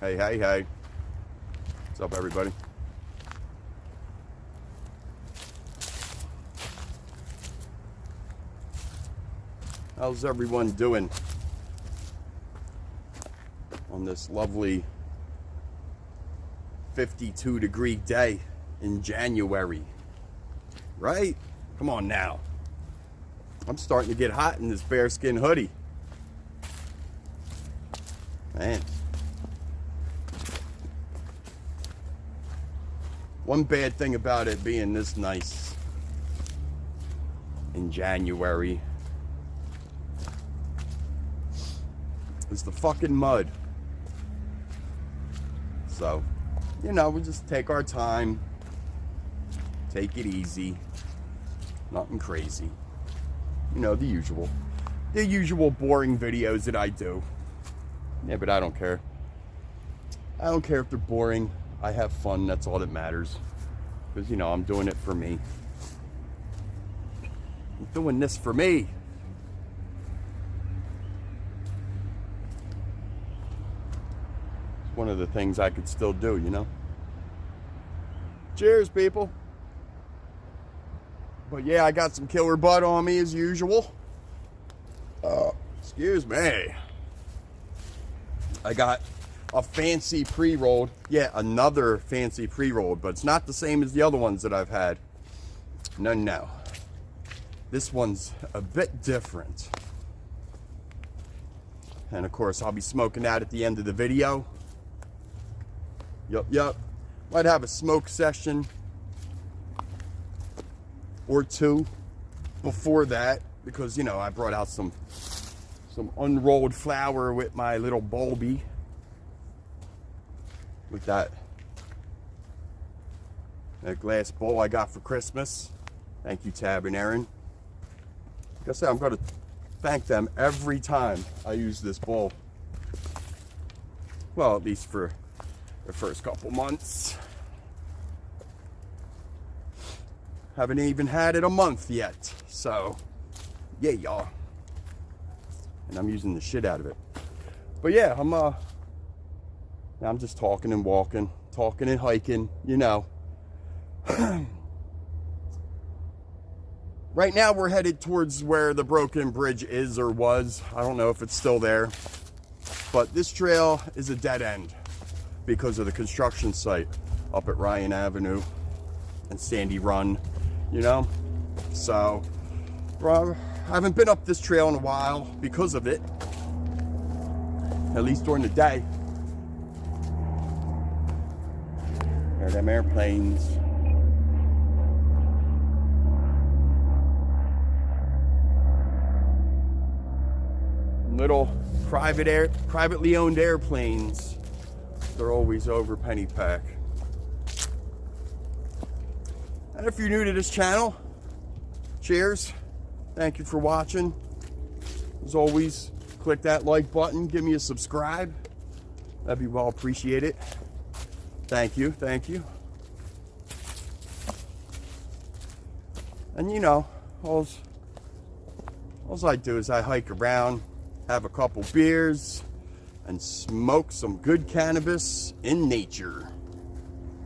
Hey, hey, hey. What's up, everybody? How's everyone doing on this lovely 52-degree day in January? Right? Come on now. I'm starting to get hot in this bearskin hoodie. Man. One bad thing about it being this nice in January is the fucking mud. So, you know, we just take our time, take it easy, nothing crazy. You know, the usual boring videos that I do. Yeah, but I don't care. I don't care if they're boring. I have fun, that's all that matters. Because, you know, I'm doing it for me. I'm doing this for me. It's one of the things I could still do, you know? Cheers, people. But yeah, I got some killer butt on me as usual. Excuse me. I got a fancy pre-rolled. Yeah, another fancy pre-rolled, but it's not the same as the other ones that I've had. No. This one's a bit different. And of course, I'll be smoking that at the end of the video. Yup. Might have a smoke session or two before that, because, you know, I brought out some unrolled flower with my little bulby. With that glass bowl I got for Christmas. Thank you, Tab and Aaron. Like I said, I'm going to thank them every time I use this bowl. Well, at least for the first couple months. Haven't even had it a month yet. So, yeah, y'all. And I'm using the shit out of it. But yeah, I'm just talking and walking, talking and hiking, you know. Right now we're headed towards where the broken bridge is or was. I don't know if it's still there. But this trail is a dead end because of the construction site up at Ryan Avenue and Sandy Run, you know. So, I haven't been up this trail in a while because of it. At least during the day. There are them airplanes. Little privately owned airplanes. They're always over Pennypack. And if you're new to this channel, cheers. Thank you for watching. As always, click that like button. Give me a subscribe. That'd be well appreciated. Thank you. And you know, all I do is I hike around, have a couple beers, and smoke some good cannabis in nature.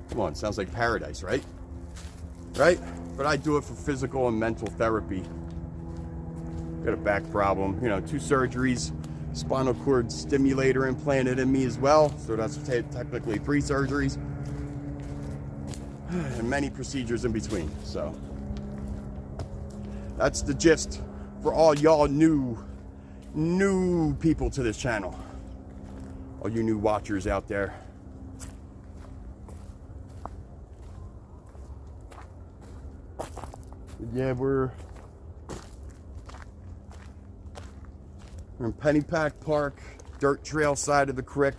Come on, sounds like paradise, right? Right? But I do it for physical and mental therapy. Got a back problem, you know, 2 surgeries, spinal cord stimulator implanted in me as well, so that's technically 3 surgeries, and many procedures in between. So that's the gist for all y'all new people to this channel, all you new watchers out there. Yeah, we're in Pennypack Park, dirt trail side of the creek,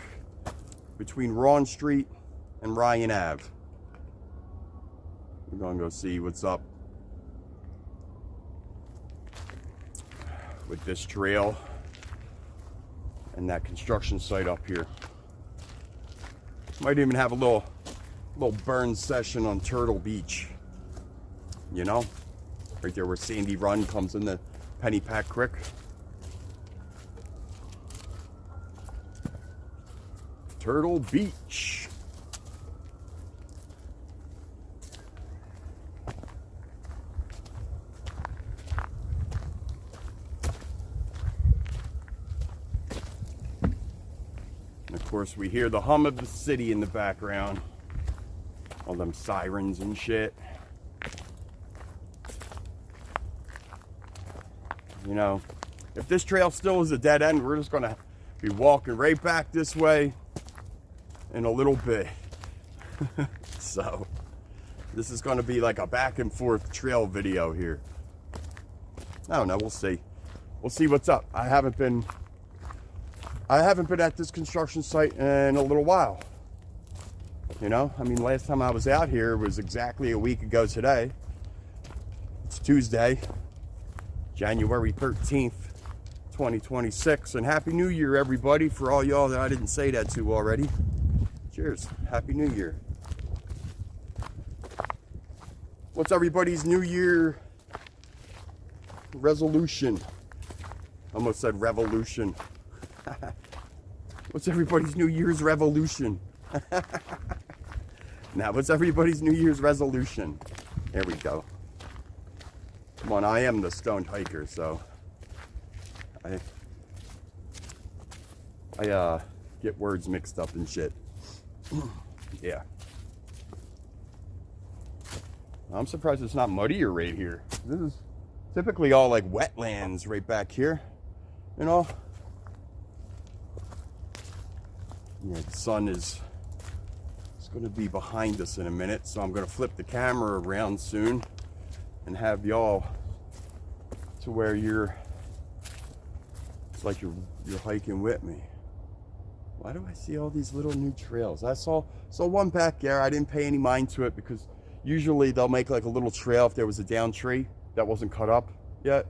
between Rawn Street and Ryan Ave. We're gonna go see what's up with this trail and that construction site up here. Might even have a little burn session on Turtle Beach. You know, right there where Sandy Run comes in the Pennypack Creek. Turtle Beach. And of course, we hear the hum of the city in the background. All them sirens and shit. You know, if this trail still is a dead end, we're just gonna be walking right back this way in a little bit. So, this is gonna be like a back and forth trail video here. I don't know, we'll see. We'll see what's up. I haven't been at this construction site in a little while. You know, I mean, last time I was out here was exactly a week ago today. It's Tuesday, January 13th, 2026. And Happy New Year, everybody, for all y'all that I didn't say that to already. Cheers. Happy New Year. What's everybody's New Year resolution? Almost said revolution. What's everybody's New Year's revolution? Now, what's everybody's New Year's resolution? There we go. Come on, I am the stoned hiker, so I get words mixed up and shit. Yeah. I'm surprised it's not muddier right here. This is typically all like wetlands right back here, you know? Yeah, the sun is going to be behind us in a minute, so I'm going to flip the camera around soon and have y'all to where it's like you're hiking with me. Why do I see all these little new trails? I saw one back there. I didn't pay any mind to it because usually they'll make like a little trail if there was a down tree that wasn't cut up yet,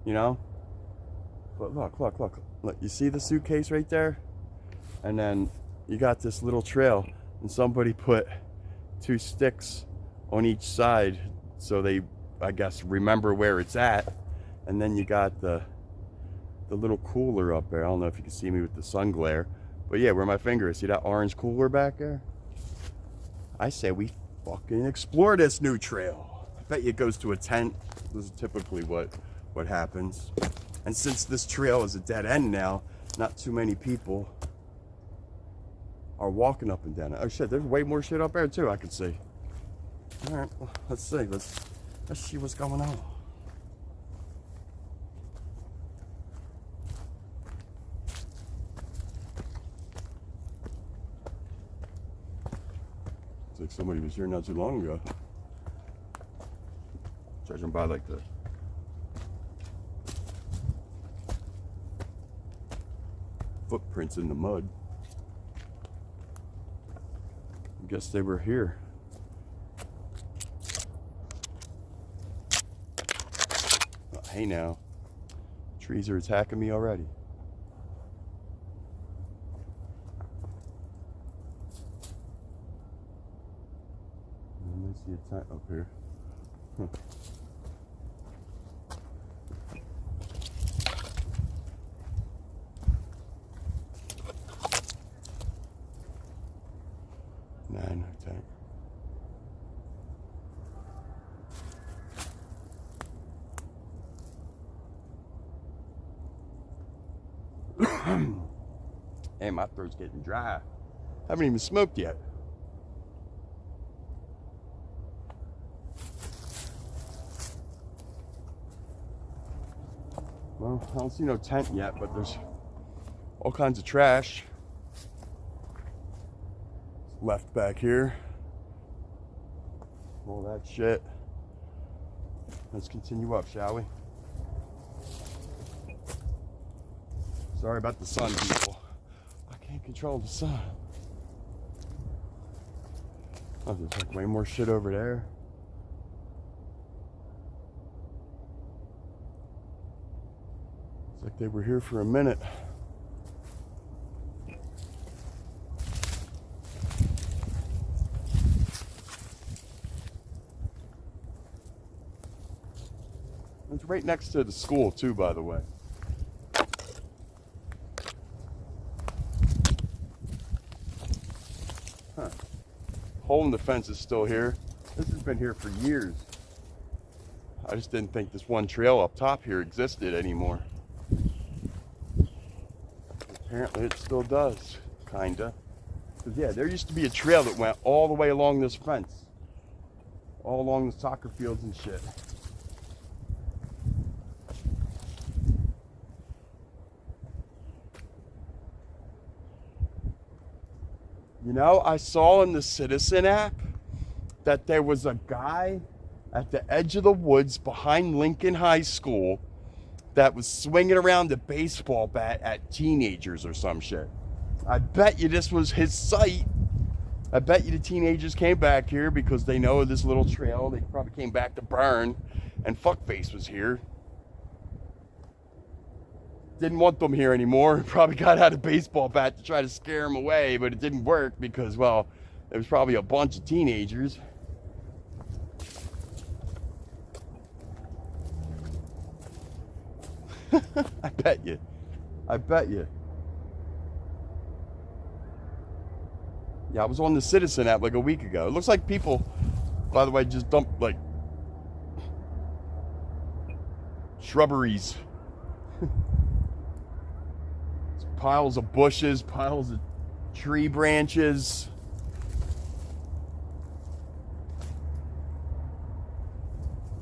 you know? But look. You see the suitcase right there? And then you got this little trail, and somebody put 2 sticks on each side so they, I guess, remember where it's at. And then you got the little cooler up there. I don't know if you can see me with the sun glare, but yeah, where my finger is, see that orange cooler back there? I say we fucking explore this new trail. I bet you it goes to a tent. This is typically what happens. And since this trail is a dead end now, not too many people are walking up and down it. Oh shit, there's way more shit up there too I can see. Alright, well, let's see. Let's see what's going on. It's like somebody was here not too long ago. Judging by like the footprints in the mud. I guess they were here. Oh, hey now, trees are attacking me already. Let me see a tent up here. Huh. Hey, my throat's getting dry. Haven't even smoked yet. Well, I don't see no tent yet, but there's all kinds of trash left back here. All that shit. Let's continue up, shall we? Sorry about the sun, people. I can't control the sun. Oh, there's like way more shit over there. It's like they were here for a minute. It's right next to the school too, by the way. Huh. Hole in the fence is still here. This has been here for years. I just didn't think this one trail up top here existed anymore. Apparently it still does, kinda. 'Cause yeah, there used to be a trail that went all the way along this fence. All along the soccer fields and shit. You know, I saw in the Citizen app that there was a guy at the edge of the woods behind Lincoln High School that was swinging around a baseball bat at teenagers or some shit. I bet you this was his site. I bet you the teenagers came back here because they know this little trail. They probably came back to burn, and fuckface was here. Didn't want them here anymore. Probably got out a baseball bat to try to scare them away, but it didn't work because, well, there was probably a bunch of teenagers. I bet you. I bet you. Yeah, I was on the Citizen app like a week ago. It looks like people, by the way, just dumped like shrubberies. Piles of bushes, piles of tree branches.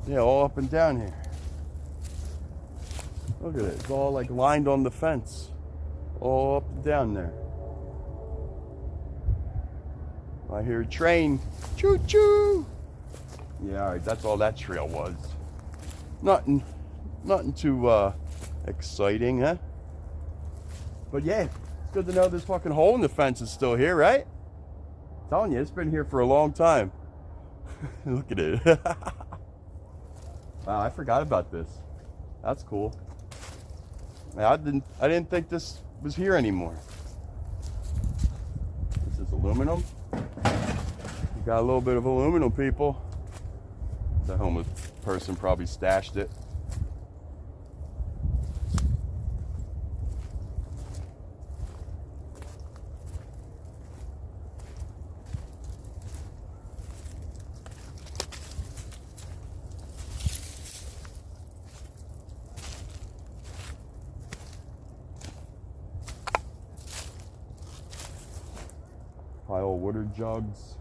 Yeah, all up and down here. Look at it. It's all like lined on the fence. All up and down there. I hear a train. Choo choo. Yeah, all right, that's all that trail was. Nothing too exciting, huh? But yeah, it's good to know this fucking hole in the fence is still here, right? I'm telling you, it's been here for a long time. Look at it. Wow, I forgot about this. That's cool. I didn't think this was here anymore. This is aluminum. You got a little bit of aluminum, people. The homeless person probably stashed it. Pile of water jugs.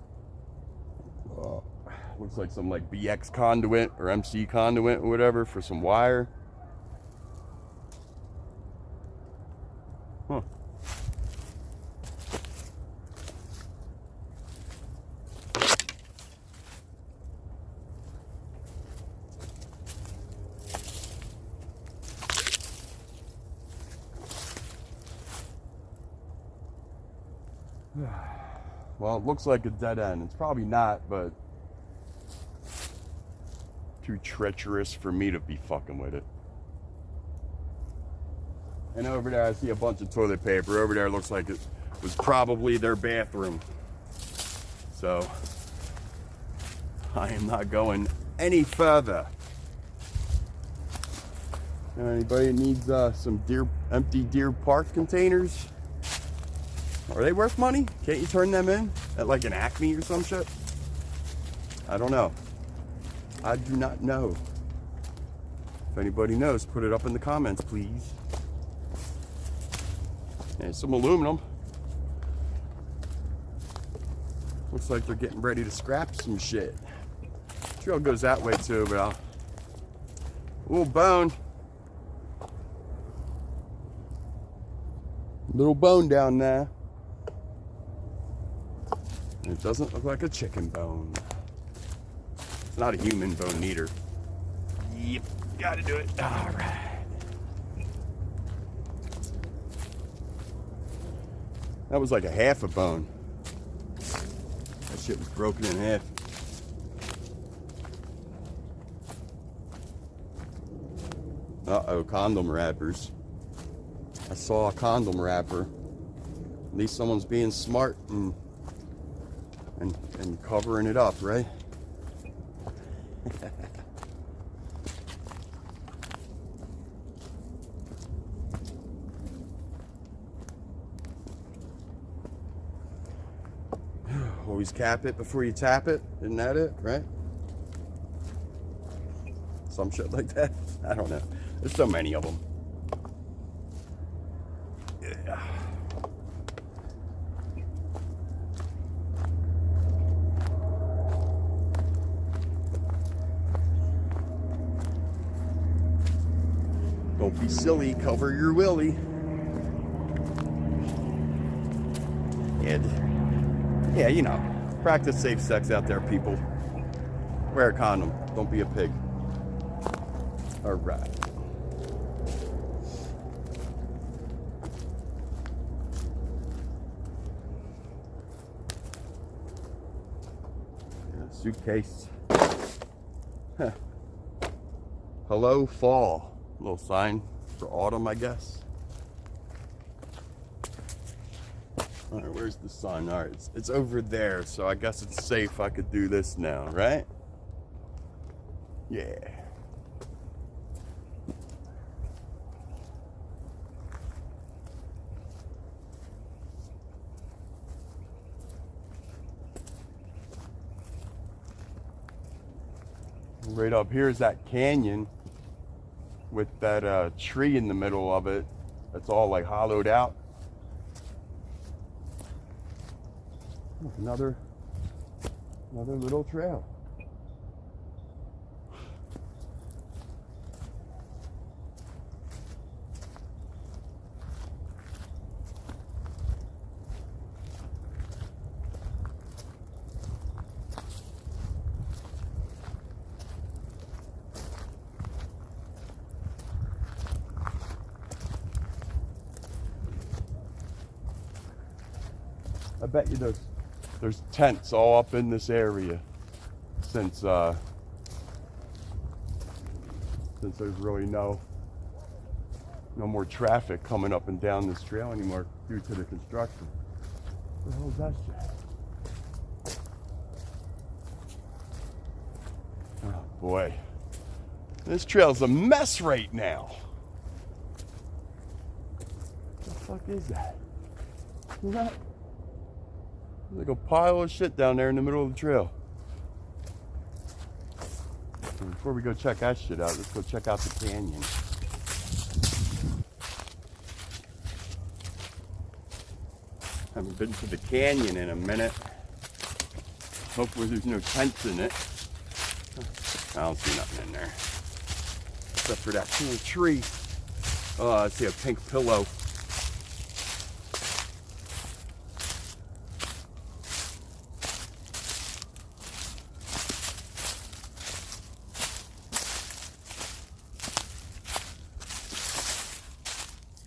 Looks like some like BX conduit or MC conduit or whatever for some wire. Huh. Well, it looks like a dead end. It's probably not, but too treacherous for me to be fucking with it. And over there I see a bunch of toilet paper. Over there looks like it was probably their bathroom. So I am not going any further. Anybody needs some empty Deer Park containers? Are they worth money? Can't you turn them in at like an Acme or some shit? I don't know. I do not know. If anybody knows, put it up in the comments, please. And some aluminum. Looks like they're getting ready to scrap some shit. Trail goes that way too, but I'll... Little bone. Little bone down there. And it doesn't look like a chicken bone. It's not a human bone either. Yep, gotta do it. All right. That was like a half a bone. That shit was broken in half. Uh-oh, condom wrappers. I saw a condom wrapper. At least someone's being smart and covering it up, right? Always cap it before you tap it. Isn't that it, right? Some shit like that. I don't know. There's so many of them. Yeah. Don't be silly, cover your willy. And yeah, you know, practice safe sex out there, people. Wear a condom. Don't be a pig. All right. Yeah, suitcase. Huh. Hello, fall. Little sign for autumn, I guess. All right, where's the sun? All right, it's over there, so I guess it's safe. I could do this now, right? Yeah. Right up here is that canyon with that tree in the middle of it. That's all like hollowed out. Another little trail. I bet you there's tents all up in this area since there's really no more traffic coming up and down this trail anymore due to the construction. What the hell is that shit? Oh boy. This trail's a mess right now. What the fuck is that? Is that? There's like a pile of shit down there in the middle of the trail. And before we go check that shit out, let's go check out the canyon. Haven't been to the canyon in a minute. Hopefully there's no tents in it. I don't see nothing in there. Except for that cool tree. Oh, I see a pink pillow.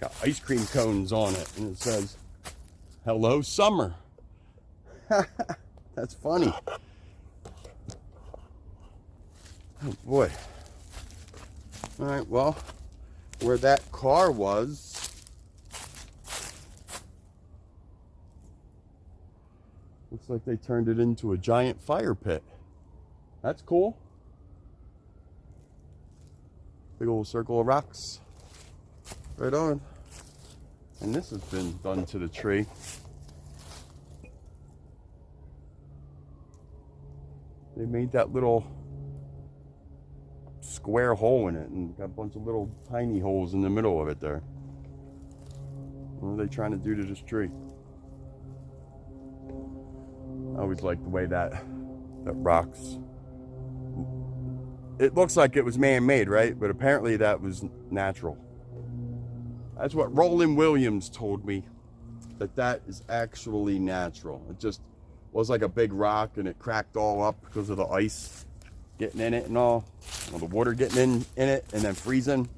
Got ice cream cones on it, and it says, "Hello, summer." That's funny. Oh boy. All right, well, where that car was, looks like they turned it into a giant fire pit. That's cool. Big old circle of rocks. Right on. And this has been done to the tree. They made that little square hole in it and got a bunch of little tiny holes in the middle of it there. What are they trying to do to this tree? I always like the way that rocks. It looks like it was man-made, right? But apparently that was natural. That's what Roland Williams told me, that is actually natural. It just was like a big rock and it cracked all up because of the ice getting in it and all. Well, the water getting in it and then freezing.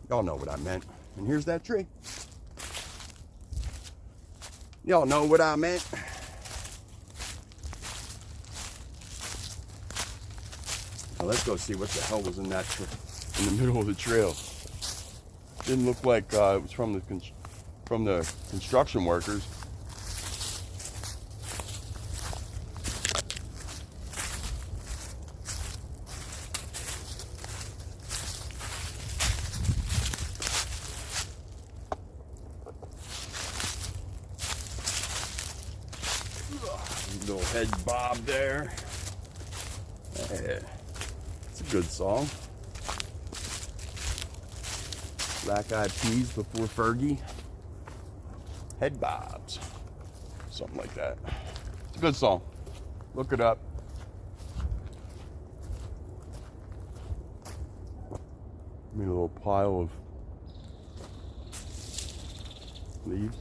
Y'all know what I meant. And here's that tree. Y'all know what I meant. Now let's go see what the hell was in that in the middle of the trail. Didn't look like it was from the construction workers. Little head bob there. Yeah, it's a good song. Black Eyed Peas before Fergie. Head bobs. Something like that. It's a good song. Look it up. Made a little pile of leaves.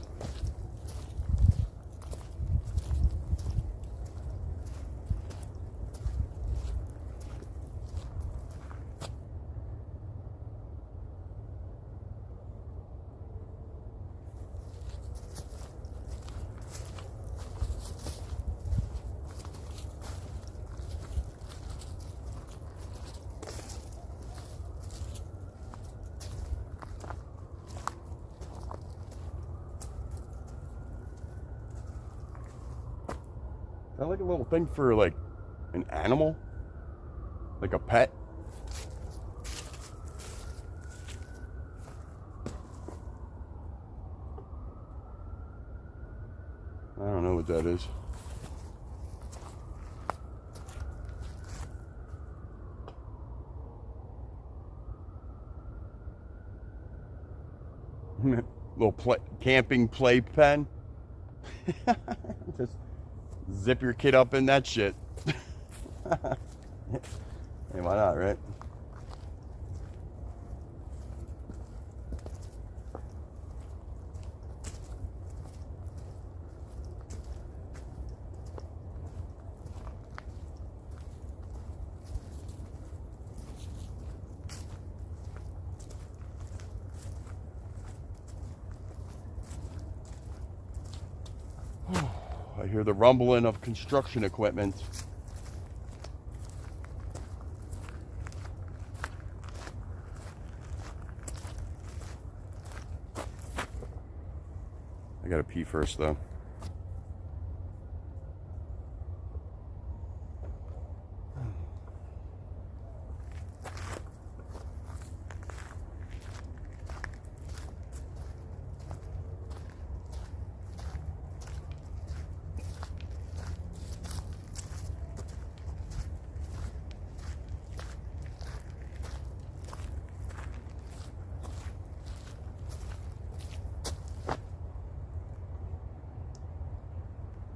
Is that like a little thing for like an animal? Like a pet? I don't know what that is. Little camping playpen. Just zip your kid up in that shit. Hey, why not, right? I hear the rumbling of construction equipment. I gotta pee first though.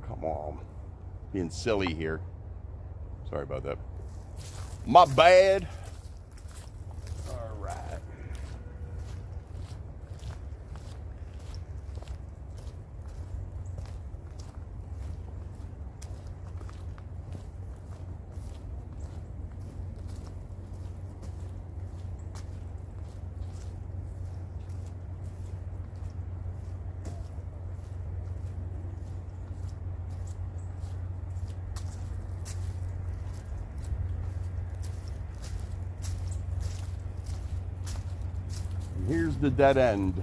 Come on. Being silly here. Sorry about that. My bad. All right. Here's the dead end.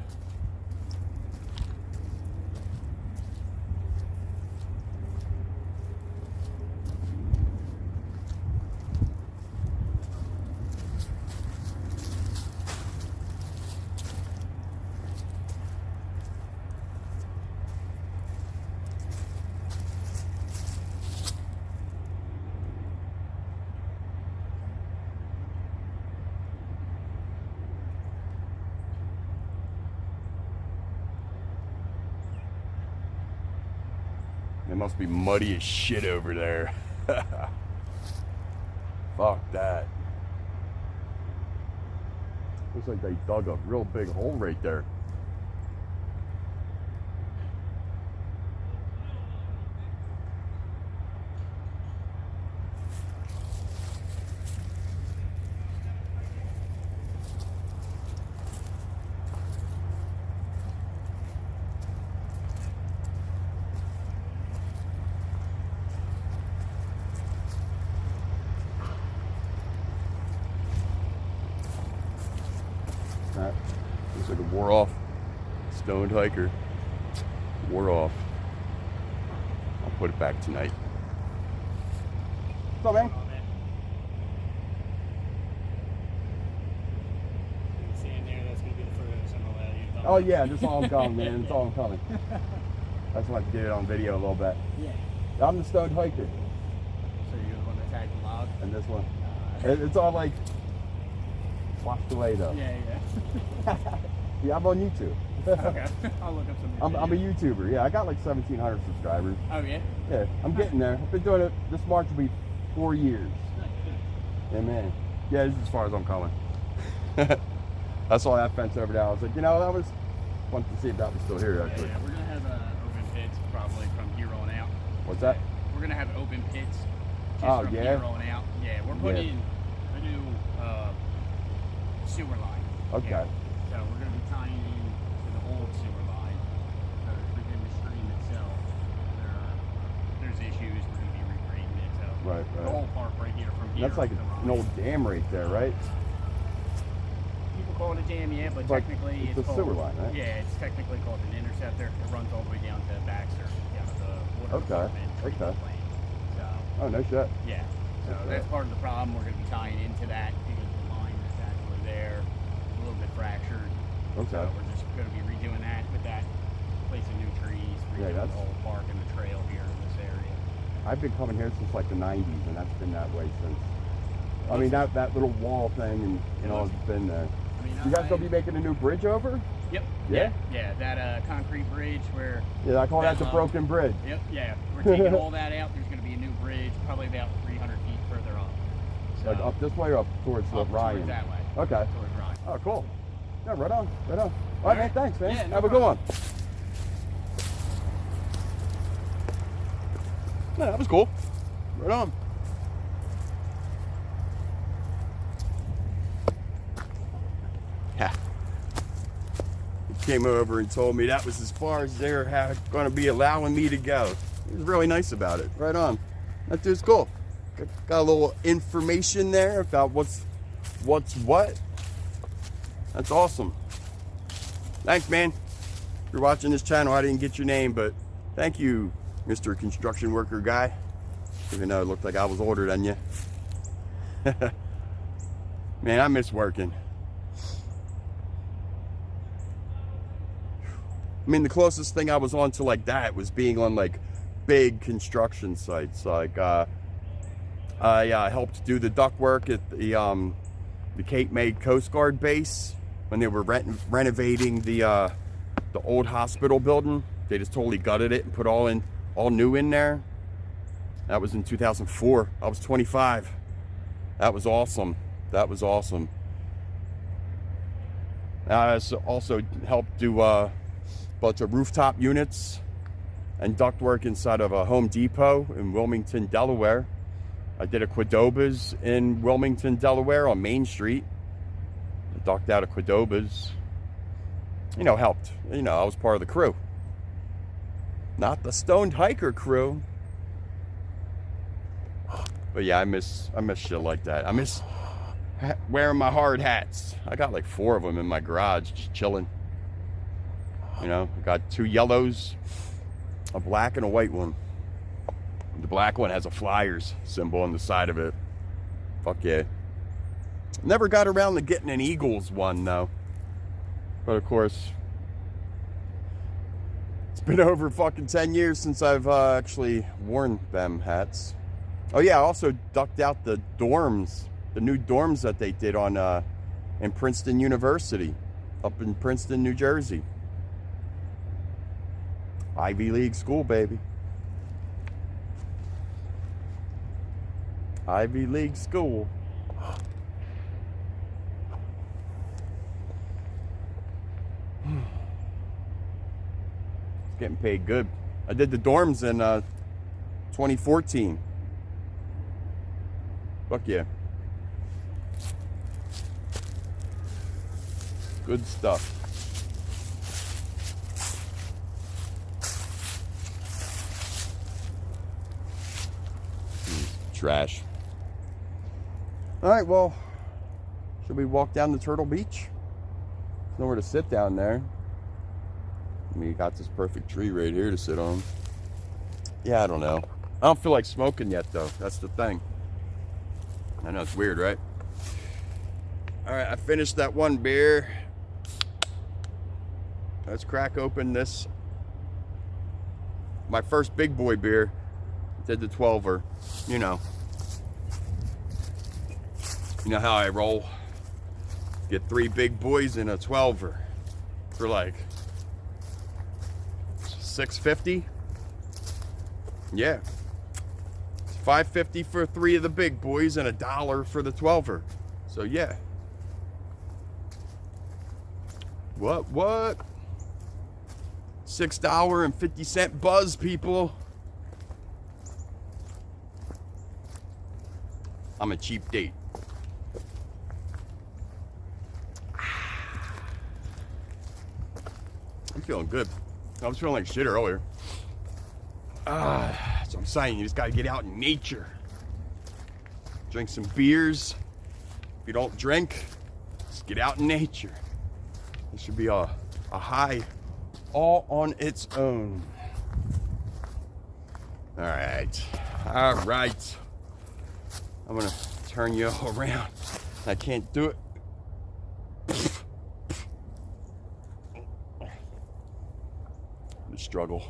It must be muddy as shit over there. Fuck that. Looks like they dug a real big hole right there. That looks like a wore off stoned hiker. Wore off. I'll put it back tonight. What's up, man? Oh yeah, that's all I'm coming, man. That's all I'm coming. I just wanted to get it on video a little bit. Yeah. I'm the Stoned Hiker. So you're the one that tagged the log? And this one. It's all like washed away though. Yeah. Yeah, I'm on YouTube. Okay. I'll look up some. I'm a YouTuber. Yeah, I got like 1,700 subscribers. Oh yeah. Yeah, I'm getting there. I've been doing it. This March will be 4 years. Yeah, man. Yeah, this is as far as I'm coming. I saw that fence over there. I was like, you know, that was fun to see if that was still here. Actually. Yeah, we're gonna have open pits probably from here on out. What's that? We're gonna have open pits. Just Oh, from yeah? here on out. Yeah, we're putting in a new sewer line. Okay. Yeah. So we're gonna be tying in to the old sewer line. Within the stream itself, there's issues. We're gonna be regrading it. So Right. the whole park right here from here. That's like to the an old dam right there, right? People call it a dam, yeah, but Like, technically it's a called, sewer line, right? Yeah, it's technically called an interceptor. It runs all the way down to Baxter, down to the water department treatment plant. So, Oh, no shit. yeah. So Okay. that's part of the problem. We're going to be tying into that because the line that's actually there is a little bit fractured. Okay. So we're just going to be redoing that with that, placing new trees, redoing the whole park and the trail here in this area. I've been coming here since like the 90s, and that's been that way since. I mean, that little wall thing and all has been there. I mean, You guys gonna be making a new bridge over? Yep. Yeah? Yeah, that concrete bridge where... Yeah, I call that the broken bridge. Yep, yeah. We're taking all that out. There's going to be a new bridge, probably about 300 feet further up. So, Like up this way or up towards the up Ryan? towards that way. Okay. Towards Ryan. Oh, cool. Yeah, right on, right on. All right, man, thanks, man. Yeah, no Have a good problem. one. Yeah, that was cool. Right on. Yeah. He came over and told me that was as far as they're going to be allowing me to go. He was really nice about it. Right on. That dude's cool. Got a little information there about what's what. That's awesome. Thanks, man. If you're watching this channel, I didn't get your name, but thank you, Mr. Construction Worker Guy. Even though it looked like I was older than you. Man, I miss working. I mean, the closest thing I was on to like that was being on like big construction sites. Like I helped do the duct work at the Cape May Coast Guard base when they were renovating the old hospital building. They just totally gutted it and put all new in there. That was in 2004. I was 25. That was awesome. That was awesome. I also helped do a bunch of rooftop units and ductwork inside of a Home Depot in Wilmington, Delaware. I did a Qdoba's in Wilmington, Delaware on Main Street. I ducked out of Qdoba's. You know, helped. You know, I was part of the crew. Not the Stoned Hiker crew. But yeah, I miss shit like that. I miss wearing my hard hats. I got like 4 of them in my garage just chilling. You know, I got 2 yellows, a black and a white one. The black one has a Flyers symbol on the side of it. Fuck yeah. Never got around to getting an Eagles one though. But of course, it's been over fucking 10 years since I've actually worn them hats. Oh yeah, I also ducked out the dorms, the new dorms that they did on in Princeton University, up in Princeton, New Jersey. Ivy League school, baby. Ivy League school. It's getting paid good. I did the dorms in 2014. Fuck yeah. Good stuff. Trash. All right, well, should we walk down to Turtle Beach? There's nowhere to sit down there. I mean, you got this perfect tree right here to sit on. Yeah, I don't know. I don't feel like smoking yet, though. That's the thing. I know it's weird, right? All right, I finished that one beer. Let's crack open this. My first big boy beer. Did the 12er, you know. You know how I roll. Get 3 big boys in a 12er for like $6.50. Yeah, it's $5.50 for 3 of the big boys and $1 for the 12er. So yeah. What? $6.50 buzz, people. I'm a cheap date. I'm feeling good. I was feeling like shit earlier. So I'm saying, you just gotta get out in nature. Drink some beers. If you don't drink, just get out in nature. It should be a high all on its own. All right. I'm gonna turn you all around. I can't do it. The struggle.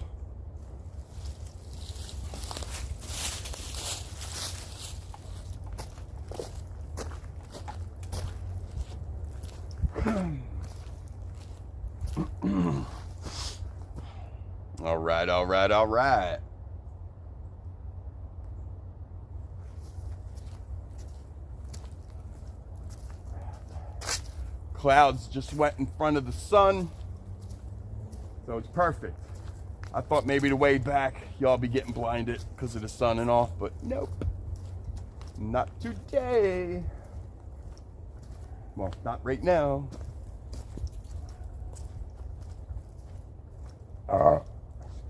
All right. Clouds just went in front of the sun, so it's perfect. I thought maybe the way back y'all be getting blinded because of the sun and all, but nope. Not today. Well, not right now.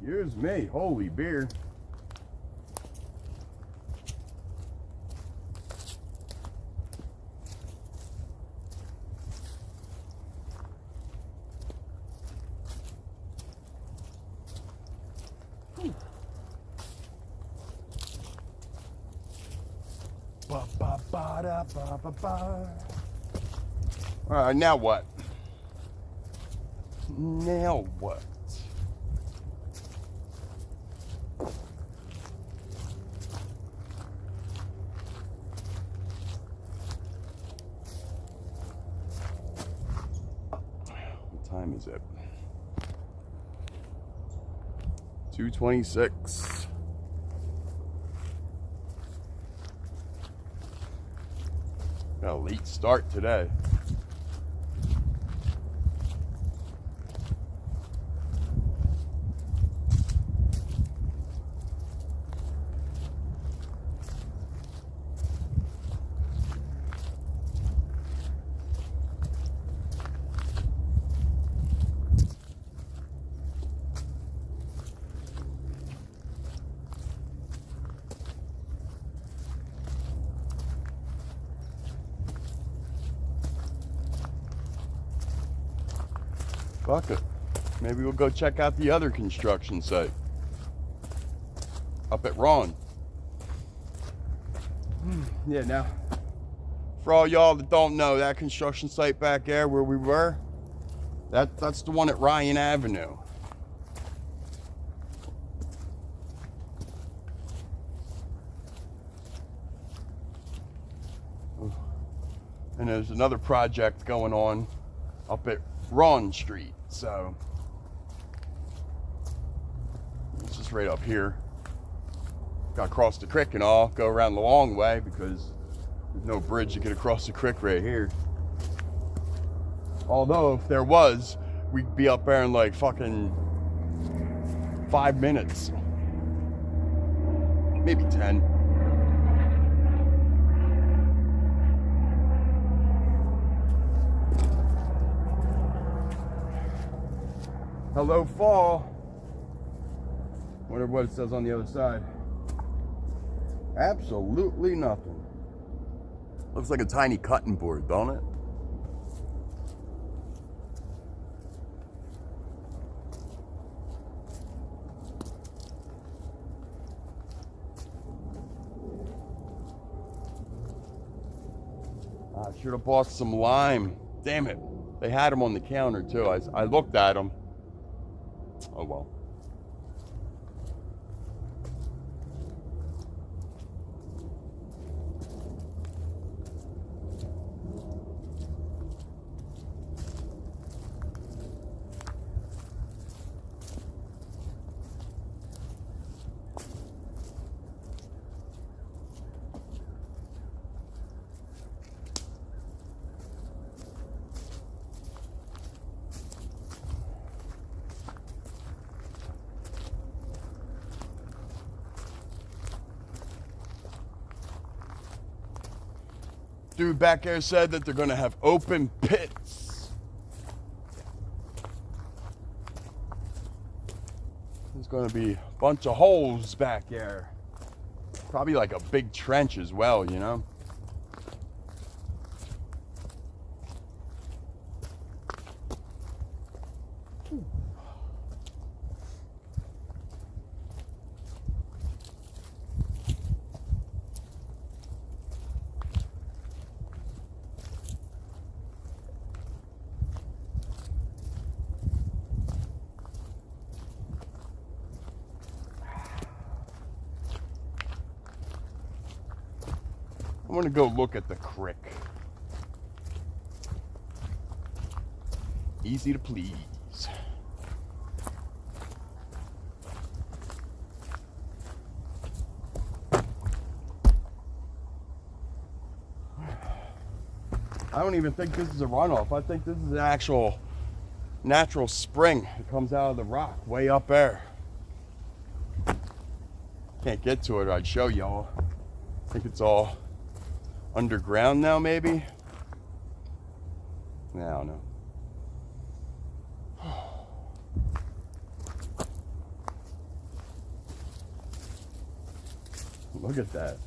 Excuse me, holy beer. All right, now what? Now what? What time is it? 2:26. Got a late start today. Fuck it. Maybe we'll go check out the other construction site. Up at Ron. Yeah, now, for all y'all that don't know, that construction site back there where we were, that's the one at Ryan Avenue. And there's another project going on up at Ron Street, so it's just right up here. Got to cross the creek and all, go around the long way because there's no bridge to get across the creek right here. Although if there was, we'd be up there in like fucking 5 minutes, maybe 10. Hello, fall. Wonder what it says on the other side. Absolutely nothing. Looks like a tiny cutting board, don't it? I should have bought some lime. Damn it. They had them on the counter too. I looked at them. Oh well. dude back there said that they're going to have open pits. There's going to be a bunch of holes back there. Probably like a big trench as well, you know? I want to go look at the creek. Easy to please. I don't even think this is a runoff. I think this is an actual natural spring that comes out of the rock way up there. Can't get to it, or I'd show y'all. I think it's all underground now, maybe? I don't know. Look at that.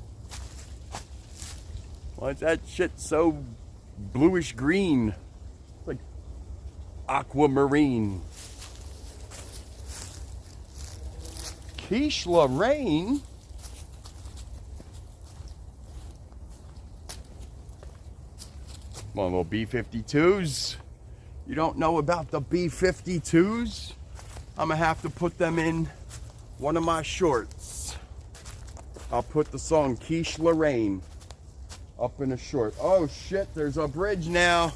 Why is that shit so bluish green? It's like aquamarine. Quiche Lorraine? Come on, little B-52s. You don't know about the B-52s? I'm gonna have to put them in one of my shorts. I'll put the song Quiche Lorraine up in a short. Oh shit, there's a bridge now.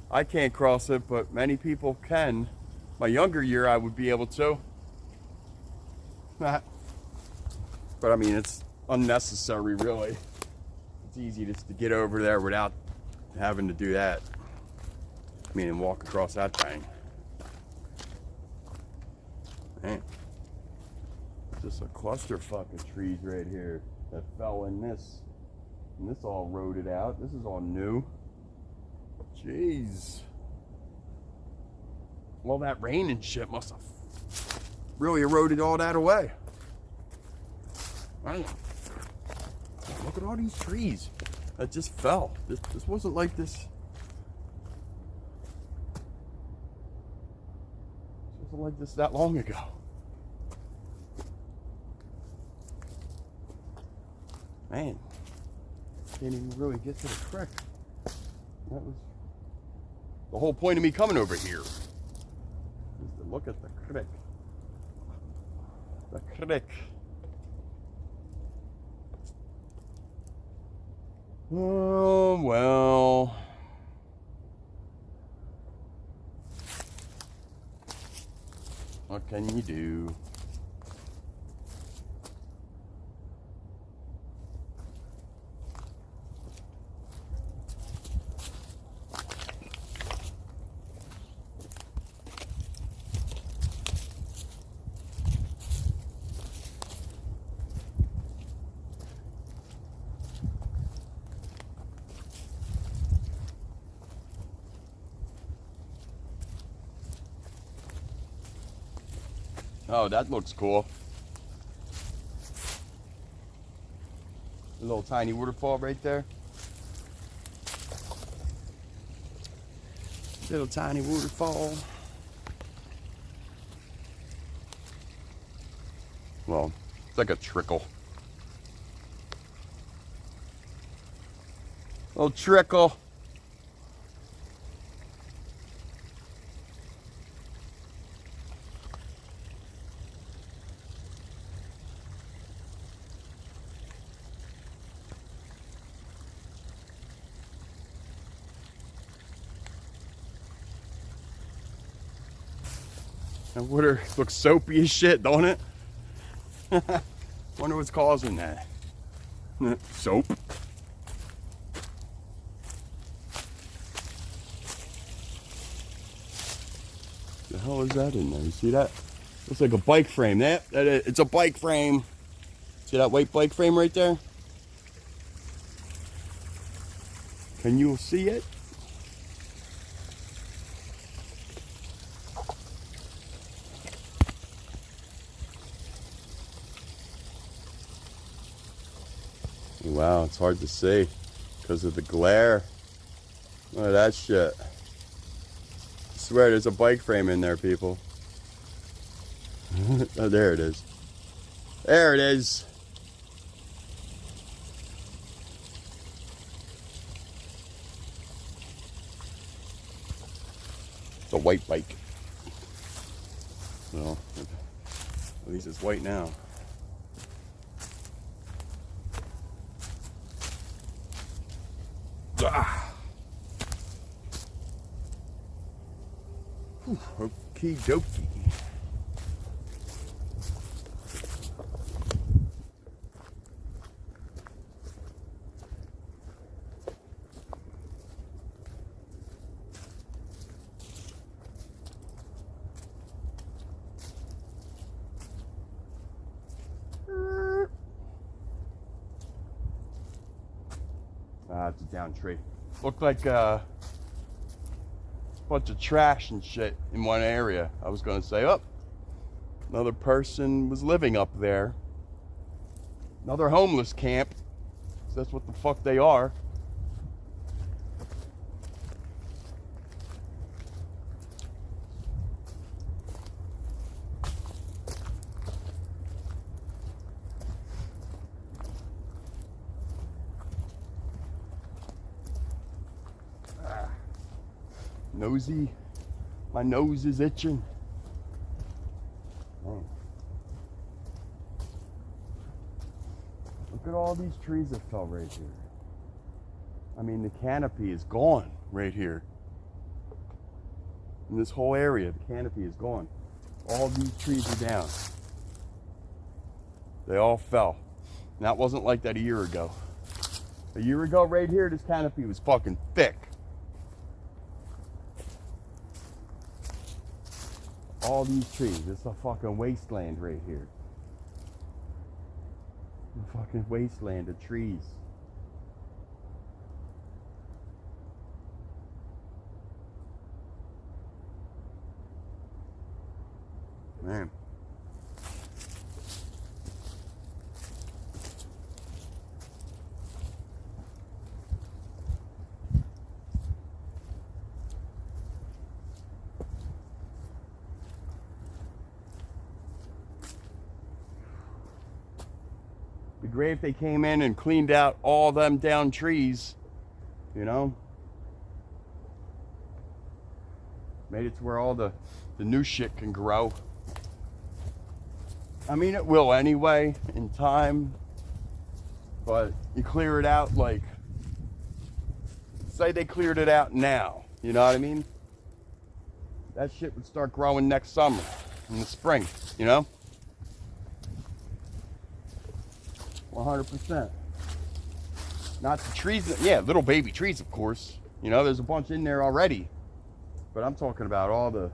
I can't cross it, but many people can. My younger year, I would be able to. But I mean, it's unnecessary, really. It's easy just to get over there without having to do that. I mean, and walk across that thing. Man, just a clusterfuck of trees right here that fell in this. And this all rotted out. This is all new. Jeez. Well, that rain and shit must have really eroded all that away. Man. Look at all these trees that just fell. This wasn't like this. This wasn't like this that long ago. Man, can't even really get to the creek. That was the whole point of me coming over here. Is to look at the creek. The creek. Oh, well. What can you do? Oh, that looks cool. A little tiny waterfall right there. Little tiny waterfall. Well, it's like a trickle. Little trickle. That water looks soapy as shit, don't it? Wonder what's causing that. Soap. The hell is that in there? You see that? Looks like a bike frame. It's a bike frame. See that white bike frame right there? and you'll see it. Wow, it's hard to see because of the glare. Look at that shit. I swear there's a bike frame in there, people. Oh, there it is. There it is. It's a white bike. Well, at least it's white now. Ah. Okie dokie. It's a down tree. Looked like a bunch of trash and shit in one area. I was gonna say, oh, another person was living up there. Another homeless camp. That's what the fuck they are. Nosy. My nose is itching. Man. Look at all these trees that fell right here. I mean, the canopy is gone right here. In this whole area, the canopy is gone. All these trees are down. They all fell. And that wasn't like that a year ago. A year ago, right here, this canopy was fucking thick. All these trees. It's a fucking wasteland right here. A fucking wasteland of trees. Man. Be great if they came in and cleaned out all them down trees, you know? Made it to where all the new shit can grow. I mean, it will anyway, in time. But you clear it out like, say they cleared it out now, you know what I mean? That shit would start growing next summer, in the spring, you know? 100%. Not the trees, yeah, little baby trees, of course. You know, there's a bunch in there already. But I'm talking about all the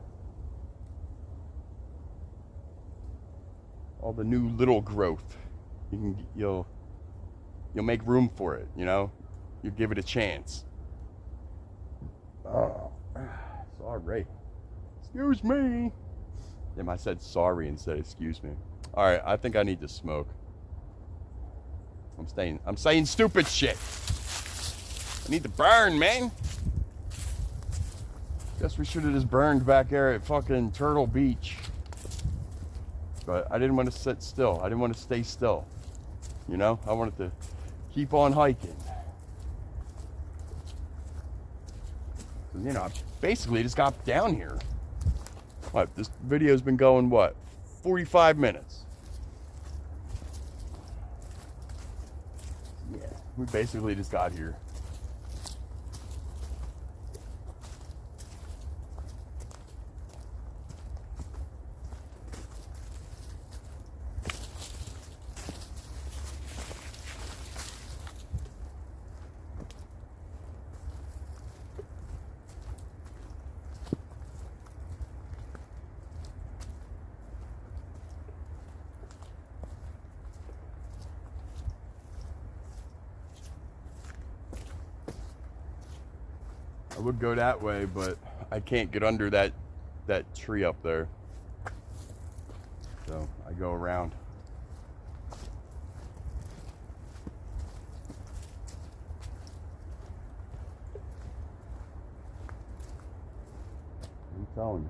new little growth. You'll make room for it, you know? You give it a chance. Oh, sorry. Excuse me. Damn, I said sorry instead of excuse me. All right, I think I need to smoke. I'm saying stupid shit. I need to burn, man. Guess we should have just burned back there at fucking Turtle Beach. But I didn't want to sit still. I didn't want to stay still. You know, I wanted to keep on hiking. You know, I basically just got down here. What, this video's been going, what, 45 minutes? Yeah, we basically just got here. I would go that way, but I can't get under that tree up there. So I go around. I'm telling you.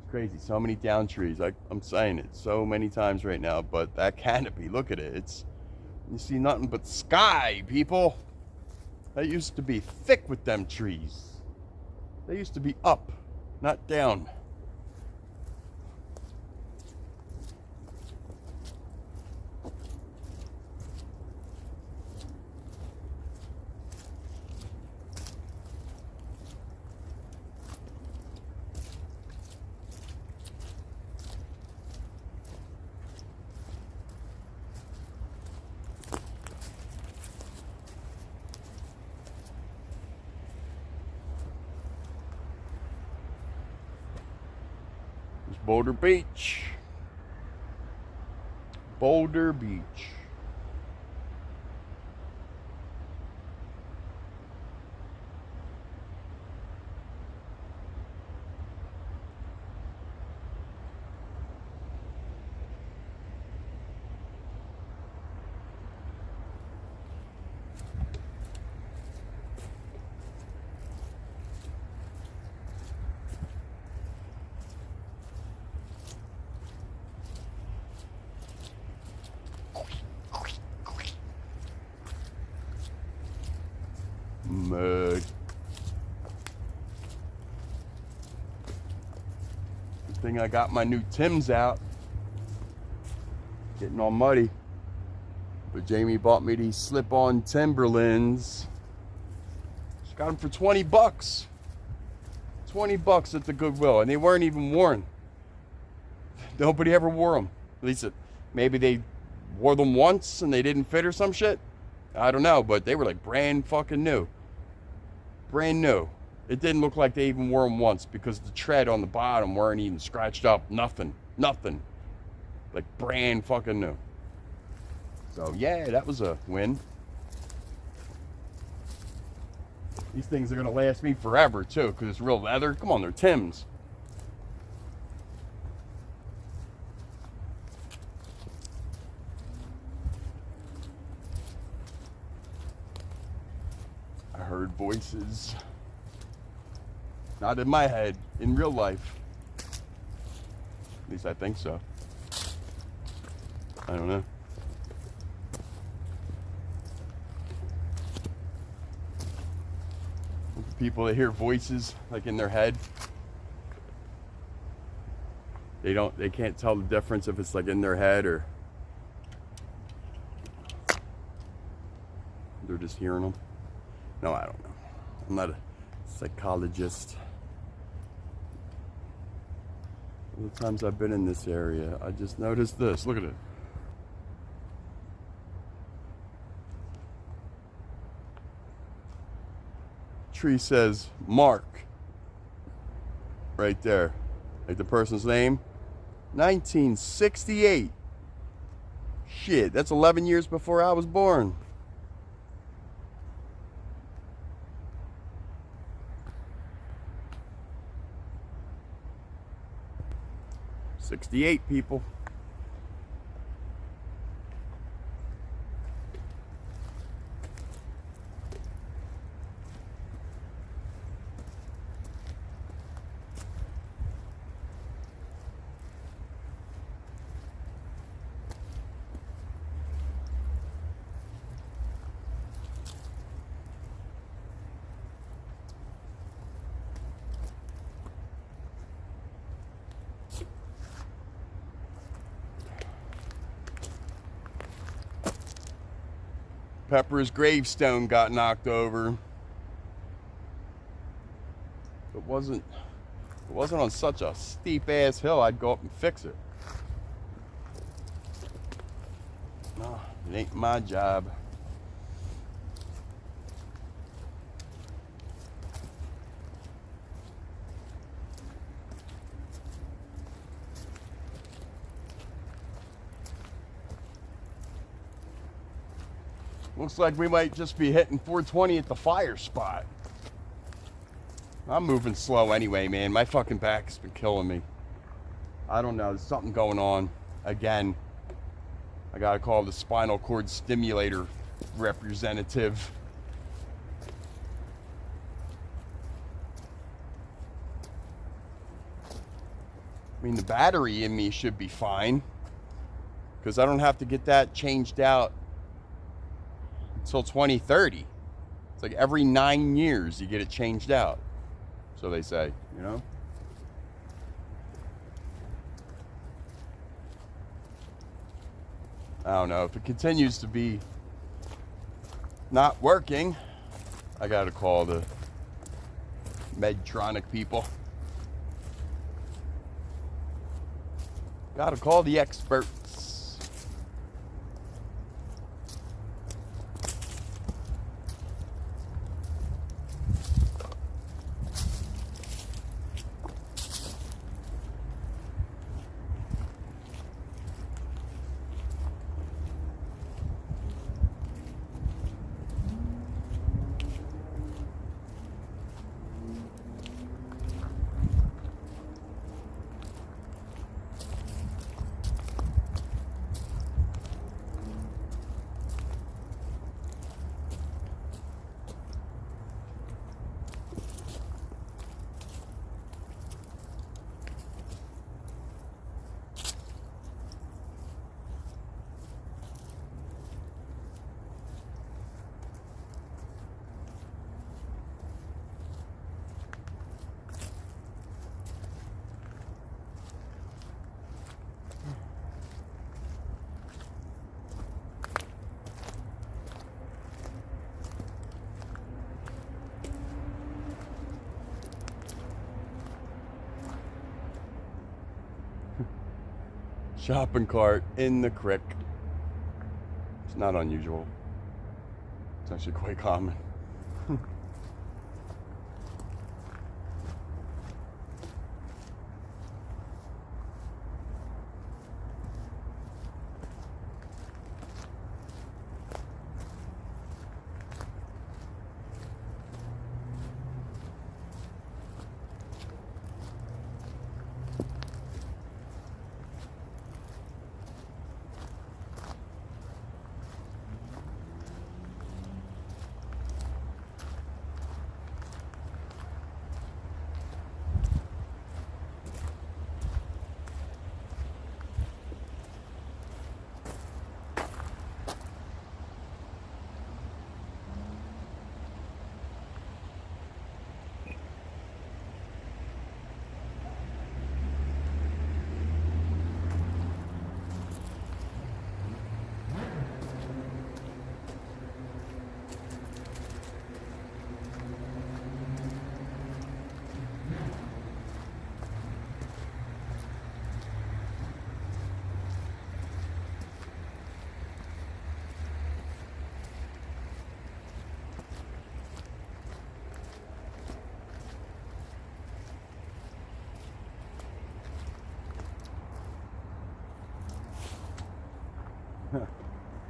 It's crazy. So many down trees. I'm saying it so many times right now, but that canopy, look at it. You see nothing but sky, people. That used to be thick with them trees. They used to be up, not down. Boulder Beach. Boulder Beach. Mud. Good thing I got my new Timbs out. Getting all muddy. But Jamie bought me these slip-on Timberlands. She got them for 20 bucks. 20 bucks at the Goodwill, and they weren't even worn. Nobody ever wore them. At least maybe they wore them once and they didn't fit or some shit. I don't know, but they were like brand fucking new. Brand new. It didn't look like they even wore them once because the tread on the bottom weren't even scratched up. Nothing. Nothing. Like brand fucking new. So yeah, that was a win. These things are gonna last me forever too, because it's real leather. Come on, they're Timbs. I heard voices. Not in my head, in real life. At least I think so. I don't know. People that hear voices like in their head, they can't tell the difference if it's like in their head or they're just hearing them. No, I don't know. I'm not a psychologist. All the times I've been in this area, I just noticed this. Look at it. Tree says Mark right there, like the person's name. 1968. Shit, that's 11 years before I was born. '68, people. Pepper's gravestone got knocked over. If it wasn't on such a steep ass hill, I'd go up and fix it. No, it ain't my job. Looks like we might just be hitting 420 at the fire spot. I'm moving slow anyway, man. My fucking back's been killing me. I don't know. There's something going on. Again, I gotta call the spinal cord stimulator representative. I mean, the battery in me should be fine, because I don't have to get that changed out until 2030. It's like every 9 years you get it changed out. So they say, you know? I don't know. If it continues to be not working, I gotta call the Medtronic people. Gotta call the experts. Shopping cart in the creek. It's not unusual. It's actually quite common.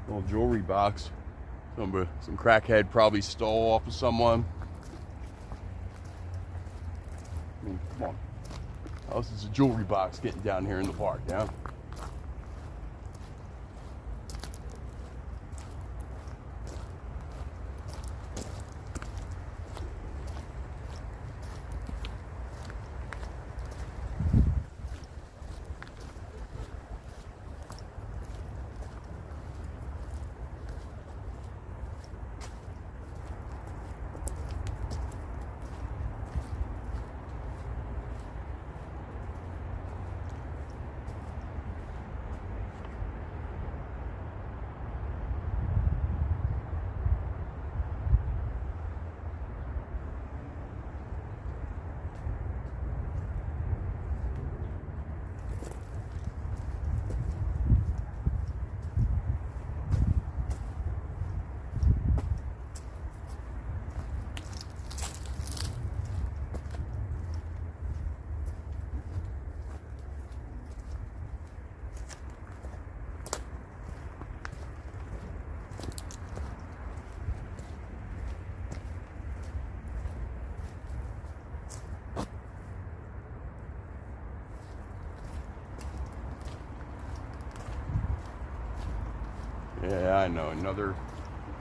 Little jewelry box. Some crackhead probably stole off of someone. I mean, come on. How else is a jewelry box getting down here in the park, yeah? Yeah, I know.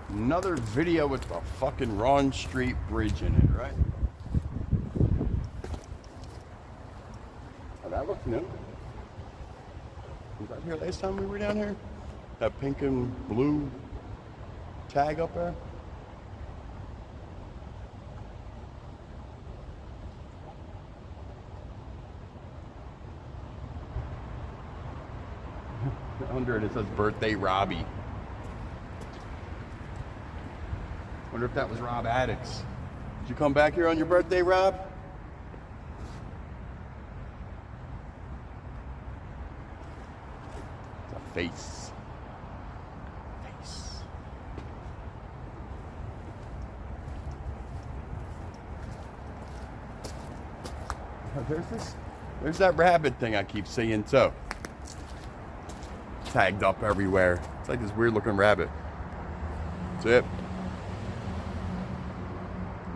Another video with the fucking Ron Street Bridge in it, right? Oh, that looks new. Was that here last time we were down here? That pink and blue tag up there? Under it says birthday Robbie. Wonder if that was Rob Addicts. Did you come back here on your birthday, Rob? It's a face. Face. There's that rabbit thing I keep seeing too. Tagged up everywhere. It's like this weird looking rabbit. That's it.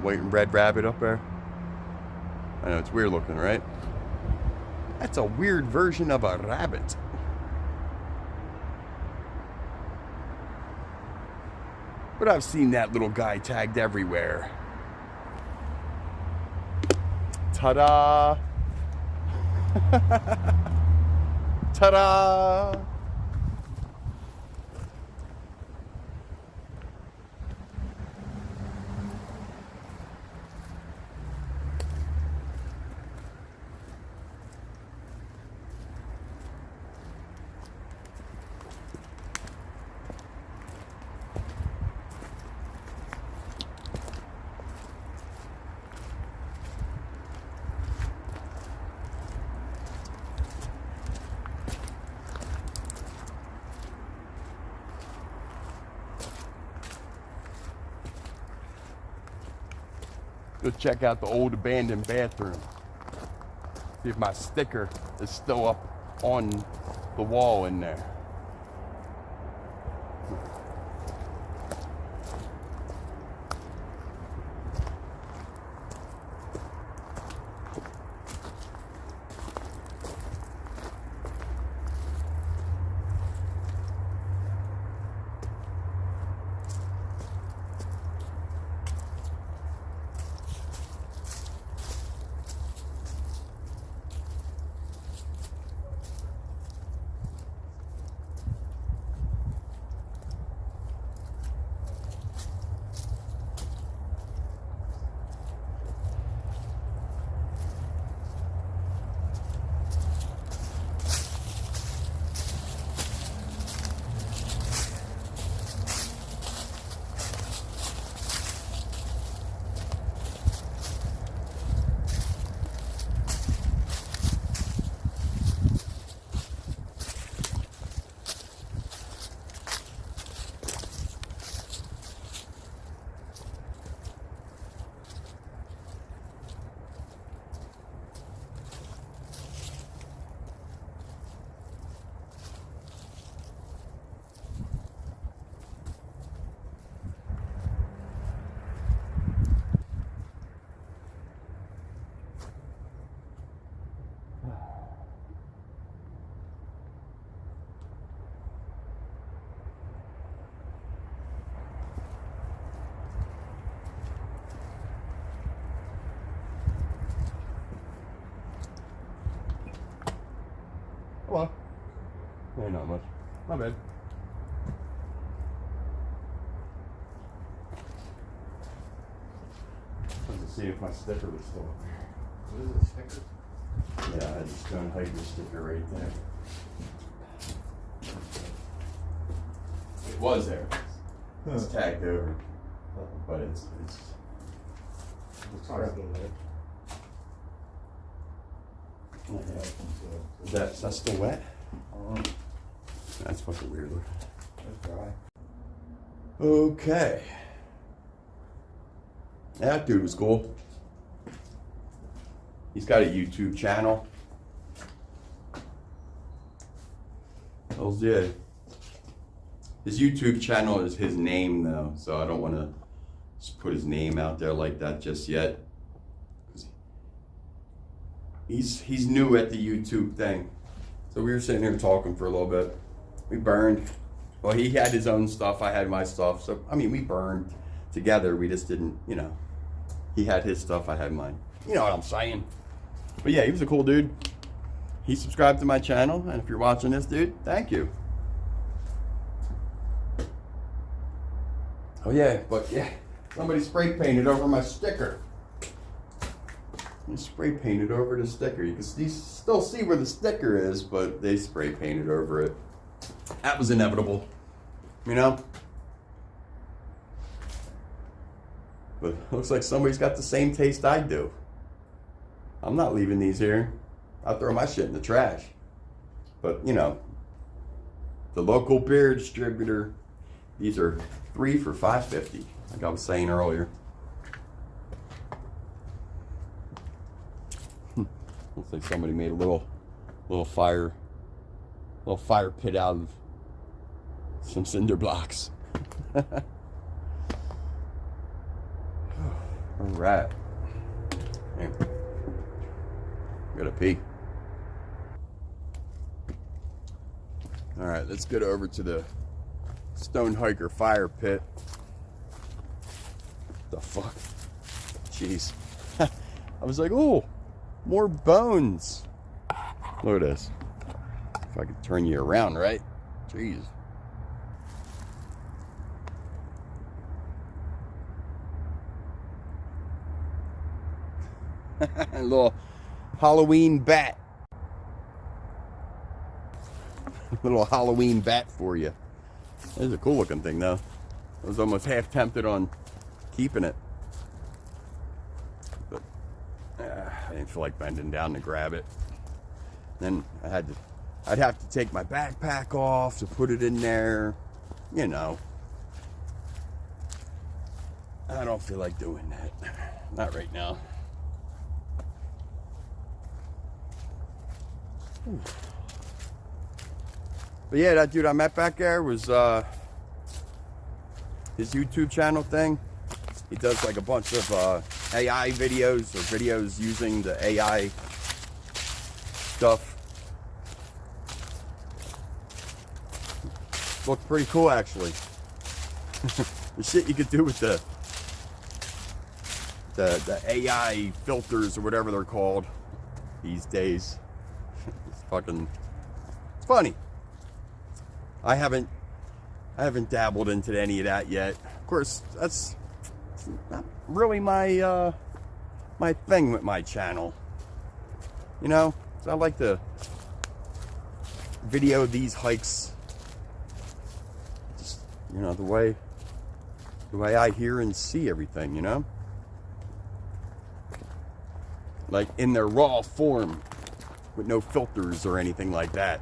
White and red rabbit up there. I know, it's weird looking, right? That's a weird version of a rabbit. But I've seen that little guy tagged everywhere. Ta-da! Ta-da! Go check out the old abandoned bathroom. See if my sticker is still up on the wall in there. Well, yeah, not much. My bad. Wanted to see if my sticker was still up there. What is a sticker? Yeah, I just don't hide your sticker right there. It was there. It's tagged over, but it's Sorry. Still there. Is that still wet? That's fucking weird looking. That's dry. Okay. That dude was cool. He's got a YouTube channel. Hells yeah. His YouTube channel is his name though, so I don't want to just put his name out there like that just yet. He's new at the YouTube thing. So we were sitting here talking for a little bit. We burned Well, he had his own stuff, I had my stuff. So, I mean, we burned together. We just didn't, you know, he had his stuff, I had mine. You know what I'm saying? But yeah, he was a cool dude. He subscribed to my channel, and if you're watching this, dude, thank you. Oh yeah, but yeah, somebody spray painted over my sticker. You spray painted over the sticker. You can still see where the sticker is, but they spray painted over it. That was inevitable, you know? But looks like somebody's got the same taste I do. I'm not leaving these here. I'll throw my shit in the trash. But, you know, the local beer distributor, these are 3 for $5.50, like I was saying earlier. Looks like somebody made a little fire pit out of some cinder blocks. All right. Hey, gotta pee. All right, let's get over to the Stone Hiker fire pit. The fuck? Jeez. I was like, oh, more bones. Look at this. If I could turn you around, right? Jeez. A little Halloween bat. A little Halloween bat for you. This is a cool looking thing though. I was almost half tempted on keeping it. But I didn't feel like bending down to grab it. Then I'd have to take my backpack off to put it in there. You know. I don't feel like doing that. Not right now. Ooh. But yeah, that dude I met back there was his YouTube channel thing. He does like a bunch of AI videos or videos using the AI stuff. Looked pretty cool actually. The shit you could do with the AI filters or whatever they're called these days. It's funny. I haven't dabbled into any of that yet. Of course, that's not really my my thing with my channel. You know, so I like to video these hikes. Just, you know, the way I hear and see everything, you know? Like in their raw form with no filters or anything like that.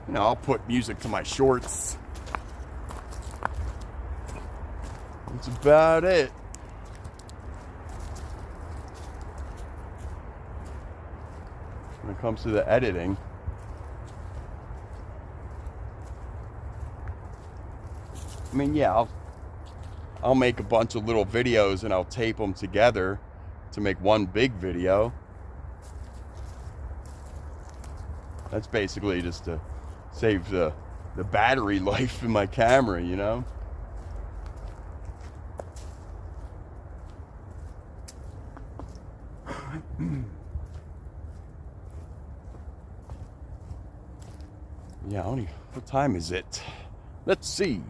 You know, I'll put music to my shorts. That's about it. When it comes to the editing, I mean, yeah, I'll make a bunch of little videos and I'll tape them together to make one big video. That's basically just to save the battery life in my camera, you know? Yeah, what time is it? Let's see.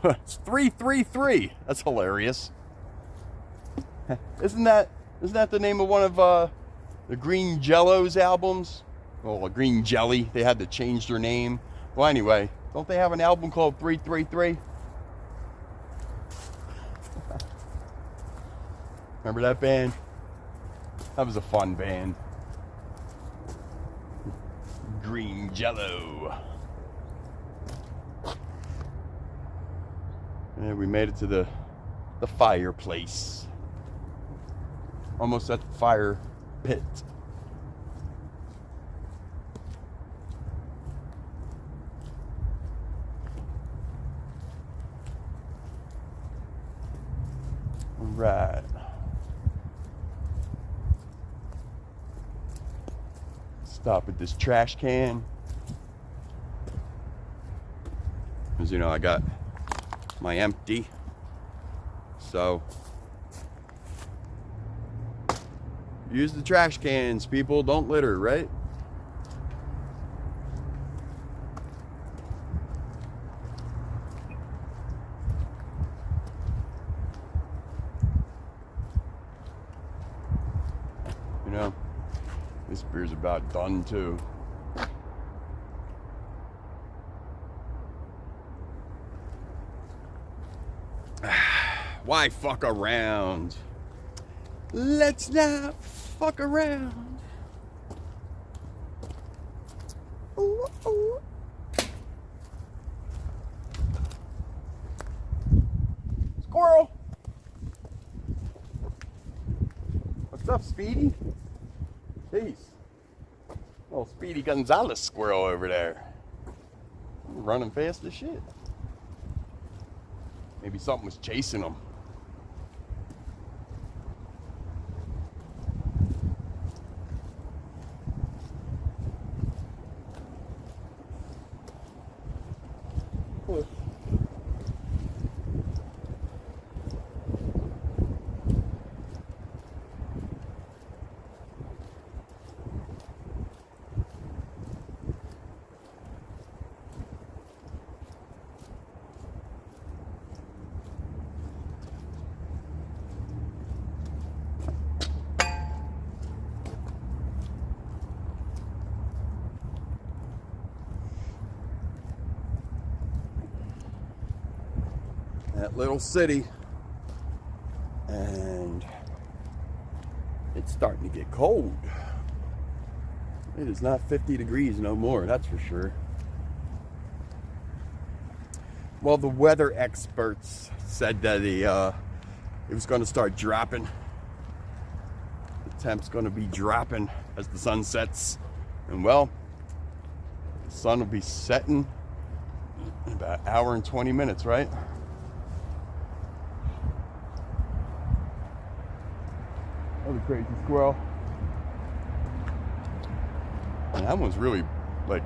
It's 3:33. That's hilarious. Isn't that the name of one of the Green Jello's albums? Well, Green Jelly. They had to change their name. Well, anyway, don't they have an album called 333? Remember that band? That was a fun band. Green Jello. And we made it to the fireplace. Almost at the fire pit. All right. Stop at this trash can. As you know, I got my empty. So use the trash cans, people. Don't litter, right? You know, this beer's about done too. Why fuck around? Let's not fuck around. Ooh, ooh. Squirrel. What's up, Speedy? Jeez. Little Speedy Gonzalez squirrel over there. Running fast as shit. Maybe something was chasing him. That little city, and it's starting to get cold. It is not 50 degrees no more, that's for sure. Well, the weather experts said that it was going to start dropping. The temp's going to be dropping as the sun sets, and well, the sun will be setting in about an hour and 20 minutes, right? Another crazy squirrel. And that one's really like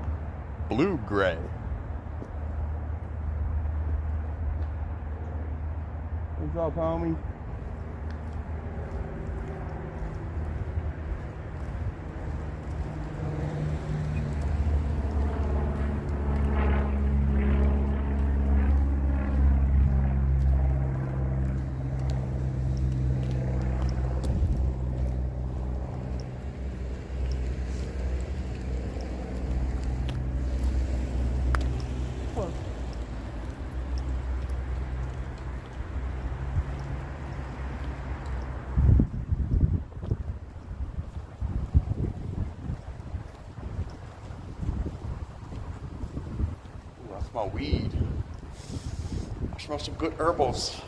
blue-gray. What's up, homie? My weed. I smell some good herbals.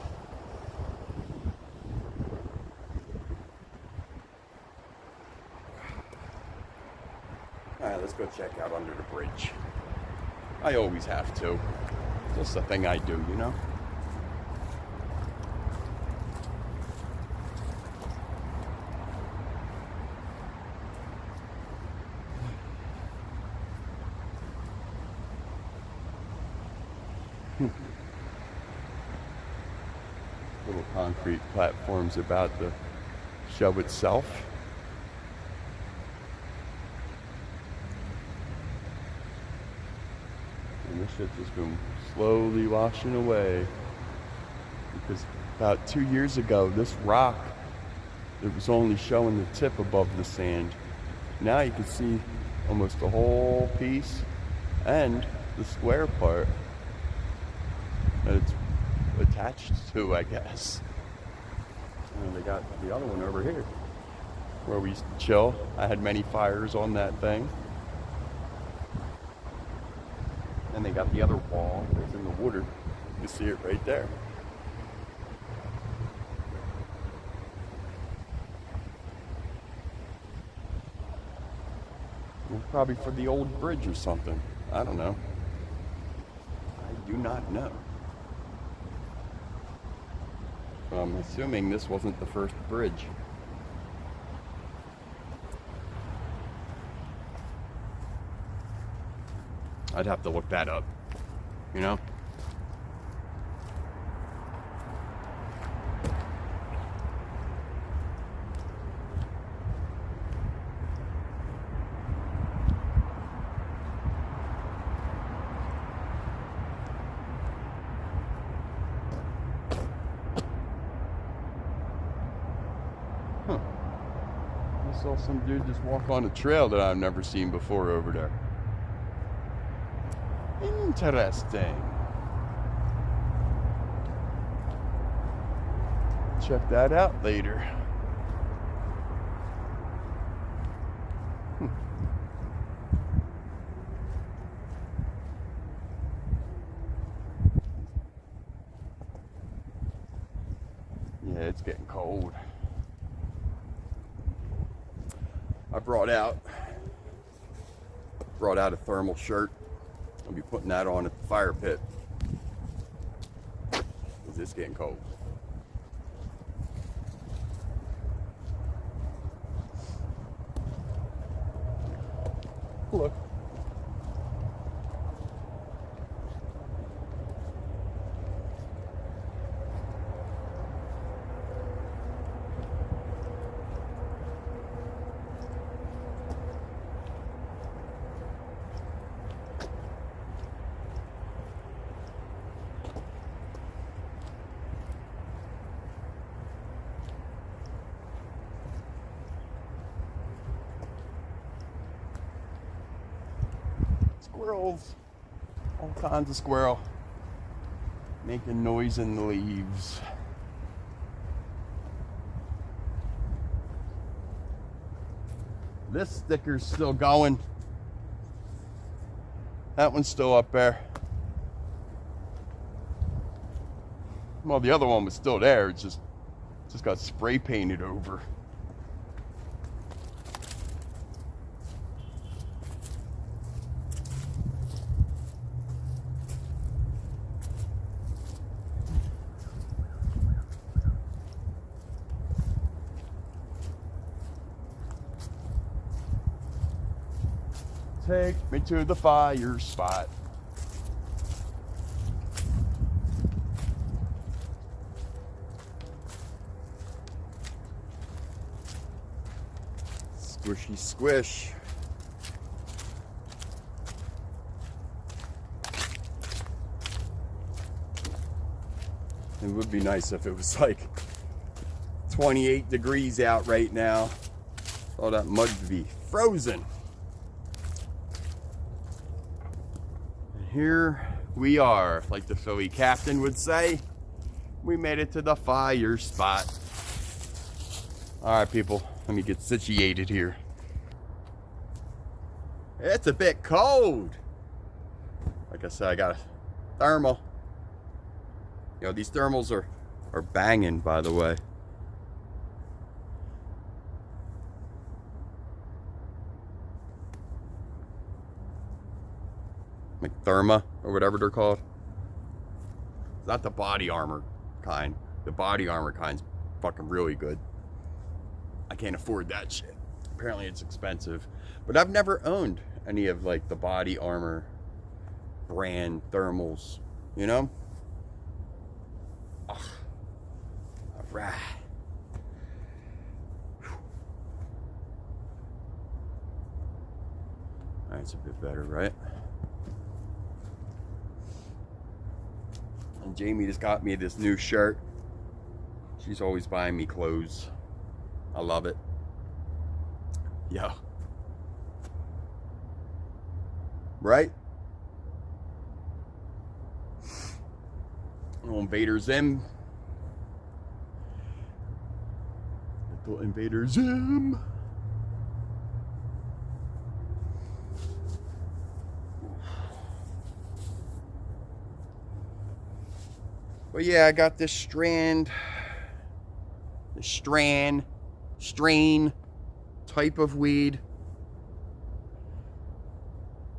Alright, let's go check out under the bridge. I always have to. It's just a thing I do, you know? Little concrete platforms about the show itself. And this shit's just been slowly washing away. Because about 2 years ago, this rock, it was only showing the tip above the sand. Now you can see almost the whole piece and the square part that it's attached to, I guess. And they got the other one over here where we used to chill. I had many fires on that thing. And they got the other wall that's in the water. You see it right there. Probably for the old bridge or something. I don't know. I do not know. I'm assuming this wasn't the first bridge. I'd have to look that up, you know? Huh. I saw some dude just walk on a trail that I've never seen before over there. Interesting. Check that out later. Yeah, it's getting cold. I brought out a thermal shirt. I'll be putting that on at the fire pit because it's getting cold. Look. Squirrels, all kinds of squirrel making noise in the leaves. This sticker's still going. That one's still up there. Well, the other one was still there. It's just got spray painted over. Take me to the fire spot. Squishy squish. It would be nice if it was like 28 degrees out right now. All that mud would be frozen. Here we are, like the Philly captain would say. We made it to the fire spot. All right, people, let me get situated here. It's a bit cold. Like I said, I got a thermal. You know, these thermals are banging, by the way. Like Therma or whatever they're called. It's not the body armor kind. The body armor kind's fucking really good. I can't afford that shit. Apparently it's expensive. But I've never owned any of like the body armor brand thermals, you know? Ugh. All right. That's a bit better, right? And Jamie just got me this new shirt. She's always buying me clothes. I love it. Yeah. Right? Little Invader Zim. Little Invader Zim. But yeah, I got this strain type of weed.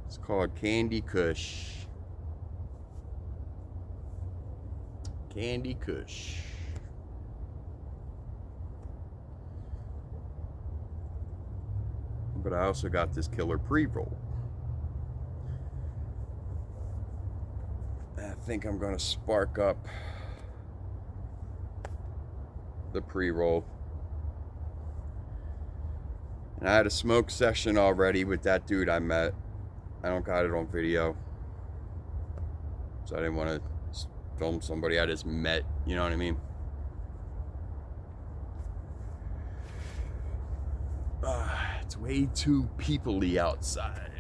It's called Candy Kush. Candy Kush. But I also got this killer pre-roll. I think I'm gonna spark up the pre-roll. And I had a smoke session already with that dude I met. I don't got it on video, so I didn't want to film somebody I just met, you know what I mean? It's way too people-y outside.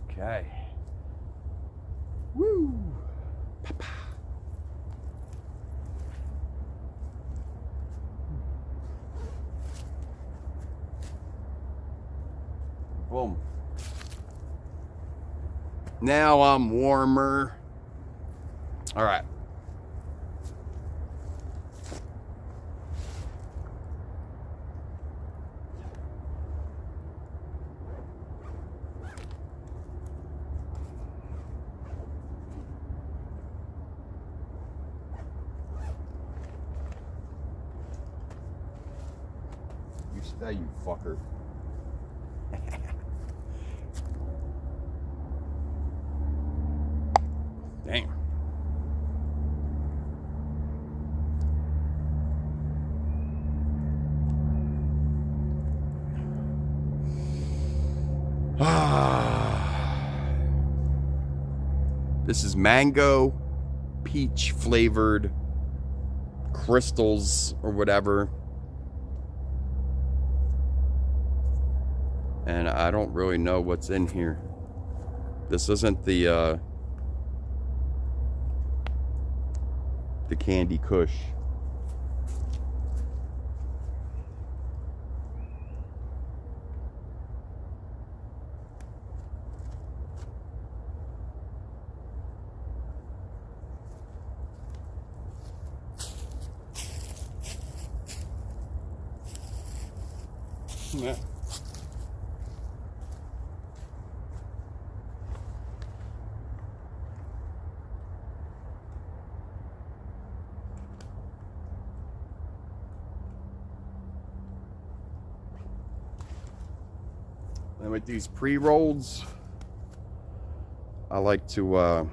Okay. Woo! Pa-pa. Boom. Now I'm warmer. All right. You stay, you fucker. Damn. This is mango, peach flavored crystals or whatever. And I don't really know what's in here. This isn't the Candy Kush. Yeah. And with these pre-rolls, I like to, if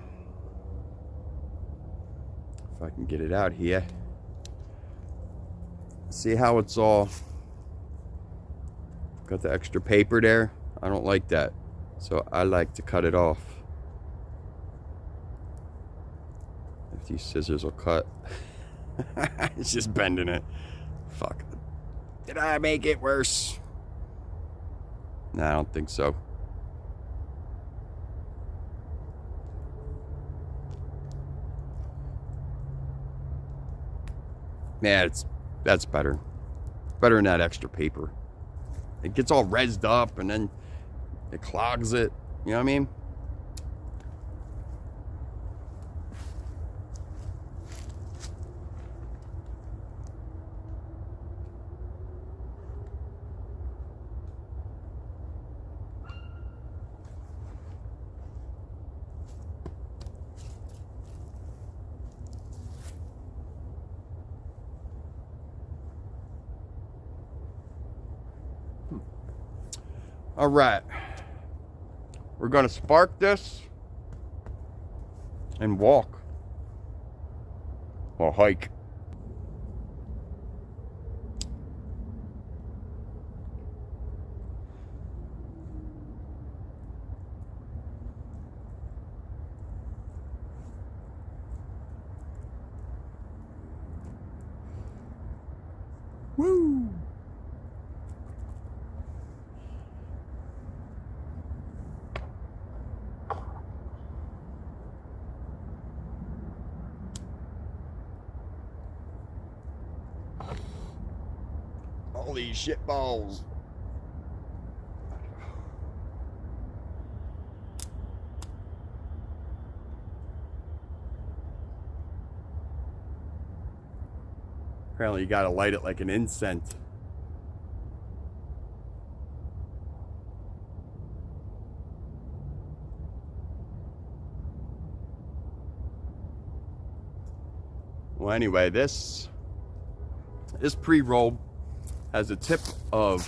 I can get it out here, see how it's all got the extra paper there? I don't like that, so I like to cut it off. If these scissors will cut. It's just bending it. Fuck. Did I make it worse? Nah, I don't think so. Yeah, that's better. Better than that extra paper. It gets all rezzed up and then it clogs it. You know what I mean? All right, we're gonna spark this and walk or hike. Woo! All these shit balls. Apparently you gotta light it like an incense. Well, anyway, this pre-roll has a tip of,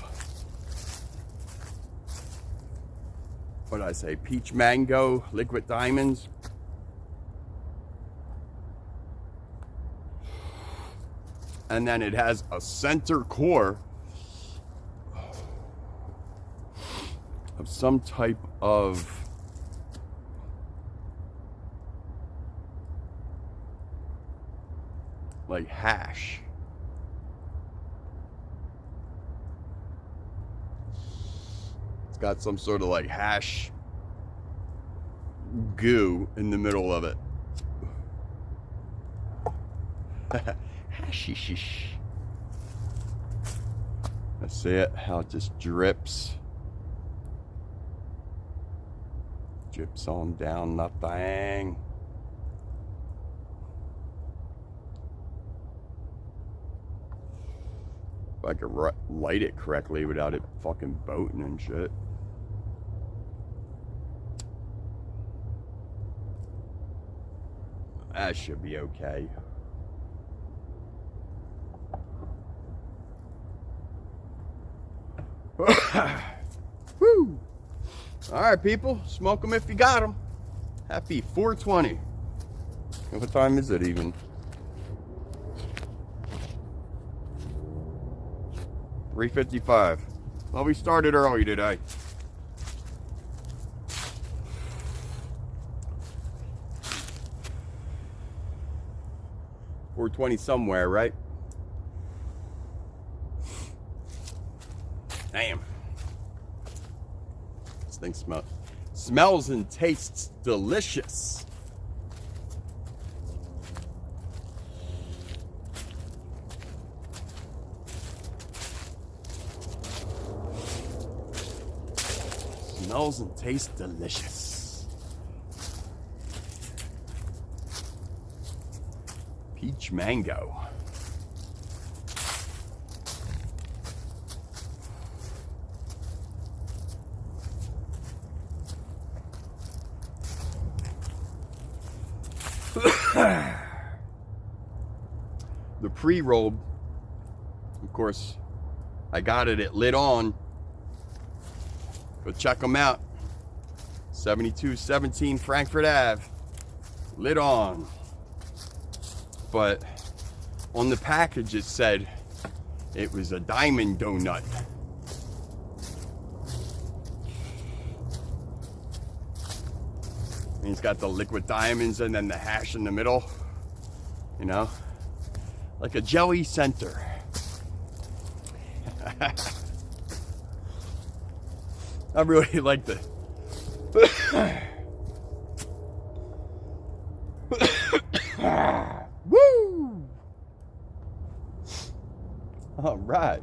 what did I say, peach mango liquid diamonds. And then it has a center core of some type of like hash. It's got some sort of like hash goo in the middle of it. Hashish. That's it, how it just drips. Drips on down the thing. If I could light it correctly without it fucking boating and shit. That should be okay. Woo! All right, people, smoke them if you got them. Happy 420. And what time is it even? 3:55. Well, we started early today. $420 somewhere, right? Damn. This thing smells and tastes delicious. Smells and tastes delicious. Peach mango. The pre-roll, of course, I got it at Lit On. Go check them out. 7217 Frankfurt Ave. Lit On. But on the package it said it was a diamond donut. And it's got the liquid diamonds and then the hash in the middle. You know? Like a jelly center. I really like the woo! All right,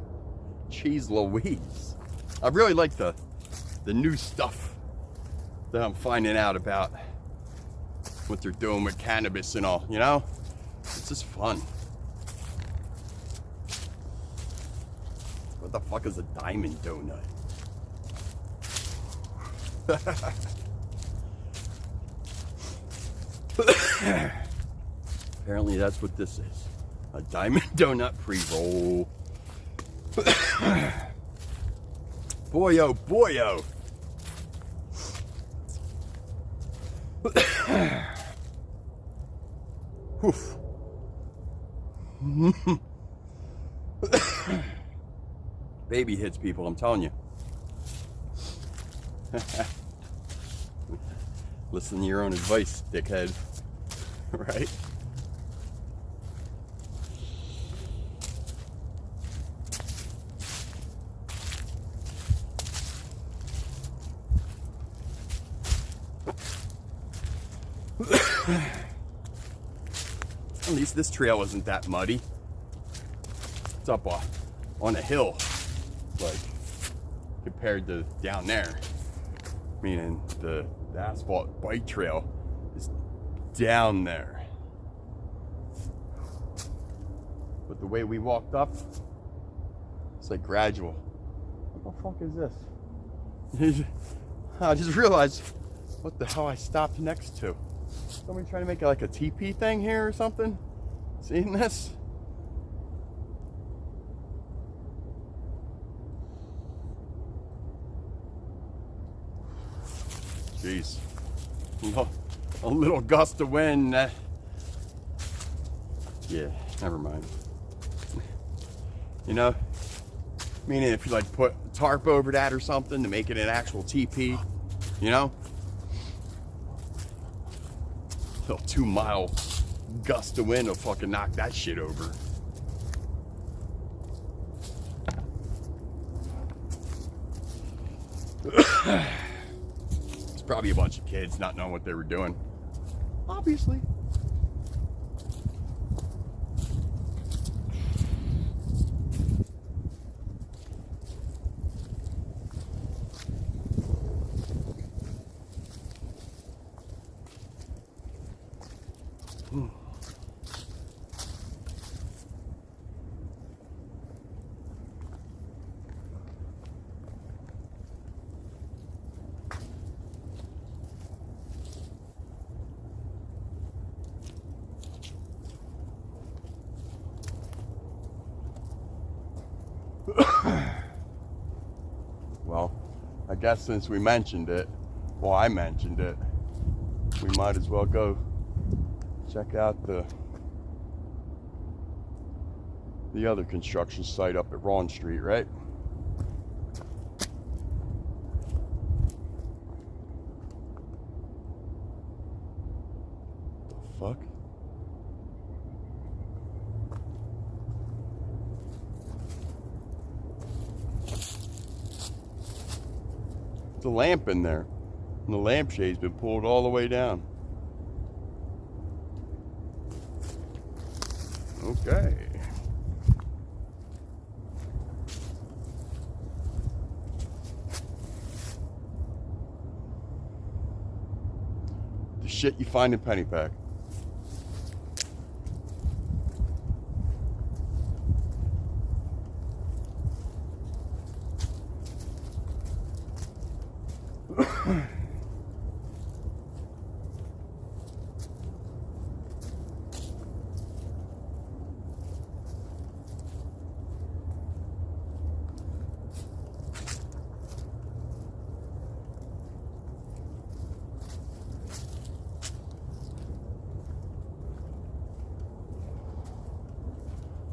Cheese Louise. I really like the new stuff that I'm finding out about what they're doing with cannabis and all. You know, it's just fun. What the fuck is a diamond donut? Apparently that's what this is. A diamond donut pre-roll. Boy oh boy oh. Woof. Baby hits, people, I'm telling you. Listen to your own advice, dickhead. Right? At least this trail isn't that muddy. It's up on a hill, like compared to down there. Meaning the asphalt bike trail is down there. But the way we walked up, it's like gradual. What the fuck is this? I just realized what the hell I stopped next to. Somebody trying to make like a teepee thing here or something? Seeing this? Jeez. A little gust of wind. Yeah, never mind. You know? Meaning if you like put a tarp over that or something to make it an actual teepee, you know? Little 2 mile gust of wind will fucking knock that shit over. It's probably a bunch of kids not knowing what they were doing. Obviously. Well, I guess since we mentioned it, well, I mentioned it, we might as well go check out the other construction site up at Ron Street, right? The fuck? There's a lamp in there, and the lampshade's been pulled all the way down. Okay. The shit you find in Pennypack.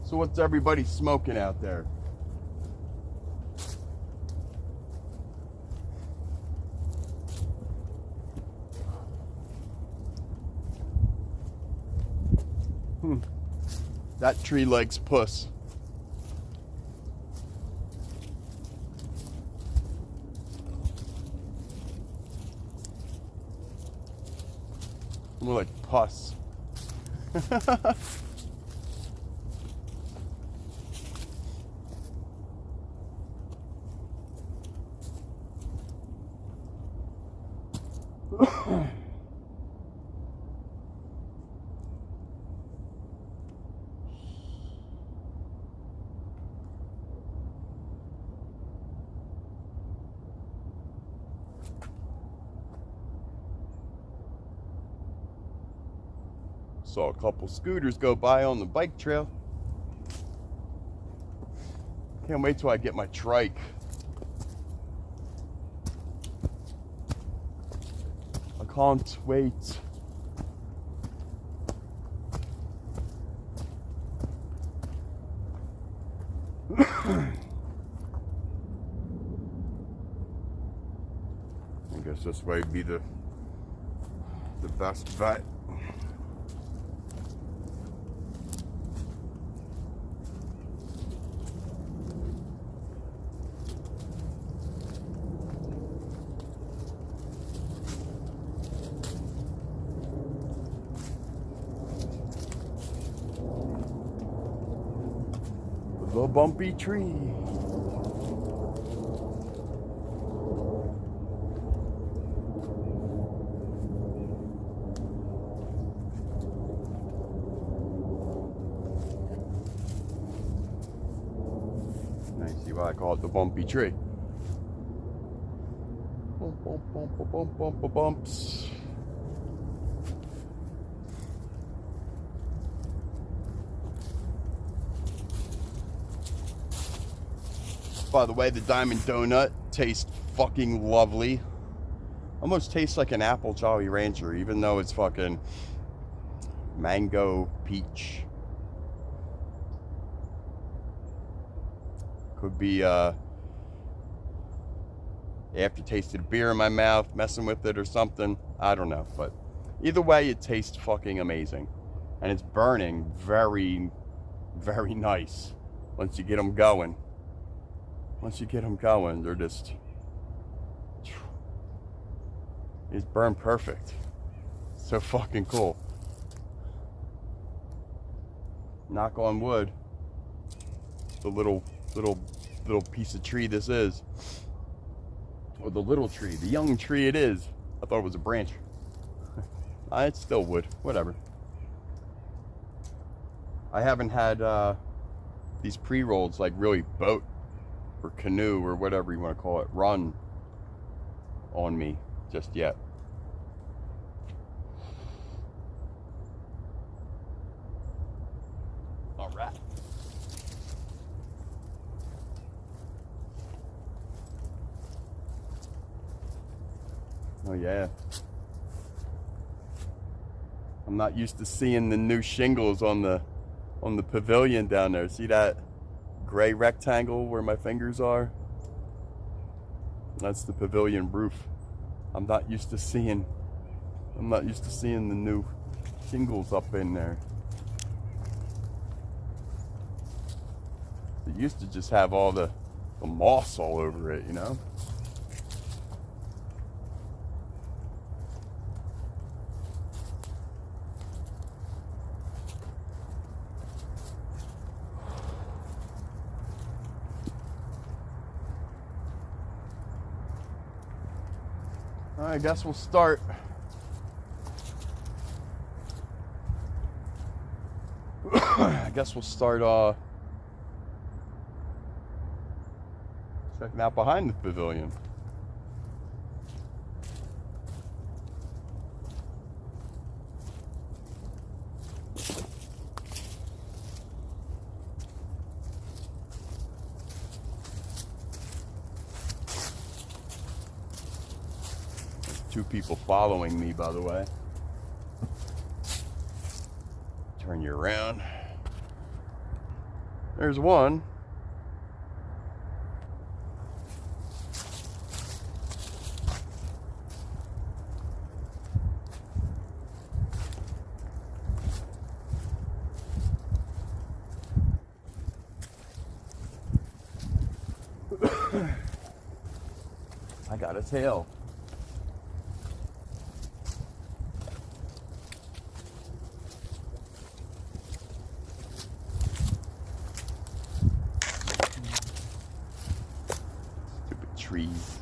So what's everybody smoking out there? That tree likes puss. More like pus. Saw a couple scooters go by on the bike trail. Can't wait till I get my trike. I can't wait. I guess this way would be the best bet. The bumpy tree. Now you see why I call it the bumpy tree. Bump, bump, bump, bump, bump, bumps. By the way, the Diamond Donut tastes fucking lovely. Almost tastes like an apple Jolly Rancher, even though it's fucking mango peach. Could be after tasted beer in my mouth, messing with it or something. I don't know, but either way, it tastes fucking amazing. And it's burning very, very nice once you get them going. Once you get them going, they're just, it's burn perfect. So fucking cool. Knock on wood. The little piece of tree this is. Or the little tree, the young tree it is. I thought it was a branch. It's still wood, whatever. I haven't had these pre-rolls like really boat or canoe or whatever you want to call it run on me just yet. All right. Oh yeah. I'm not used to seeing the new shingles on the pavilion down there. See that gray rectangle where my fingers are? That's the pavilion roof. I'm not used to seeing the new shingles up in there. It used to just have all the moss all over it, you know? I guess we'll start. I guess we'll start checking out behind the pavilion. Two people following me, by the way. Turn you around. There's one. I got a tail. Trees.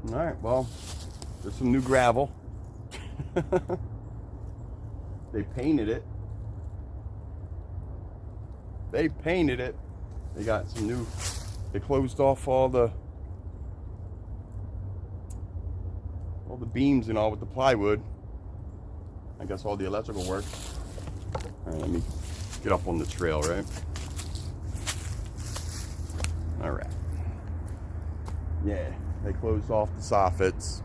All right, well, there's some new gravel. They painted it. They got some new, they closed off all the beams and all with the plywood. I guess all the electrical work. All right, let me get up on the trail, right? All right. Yeah, they closed off the soffits.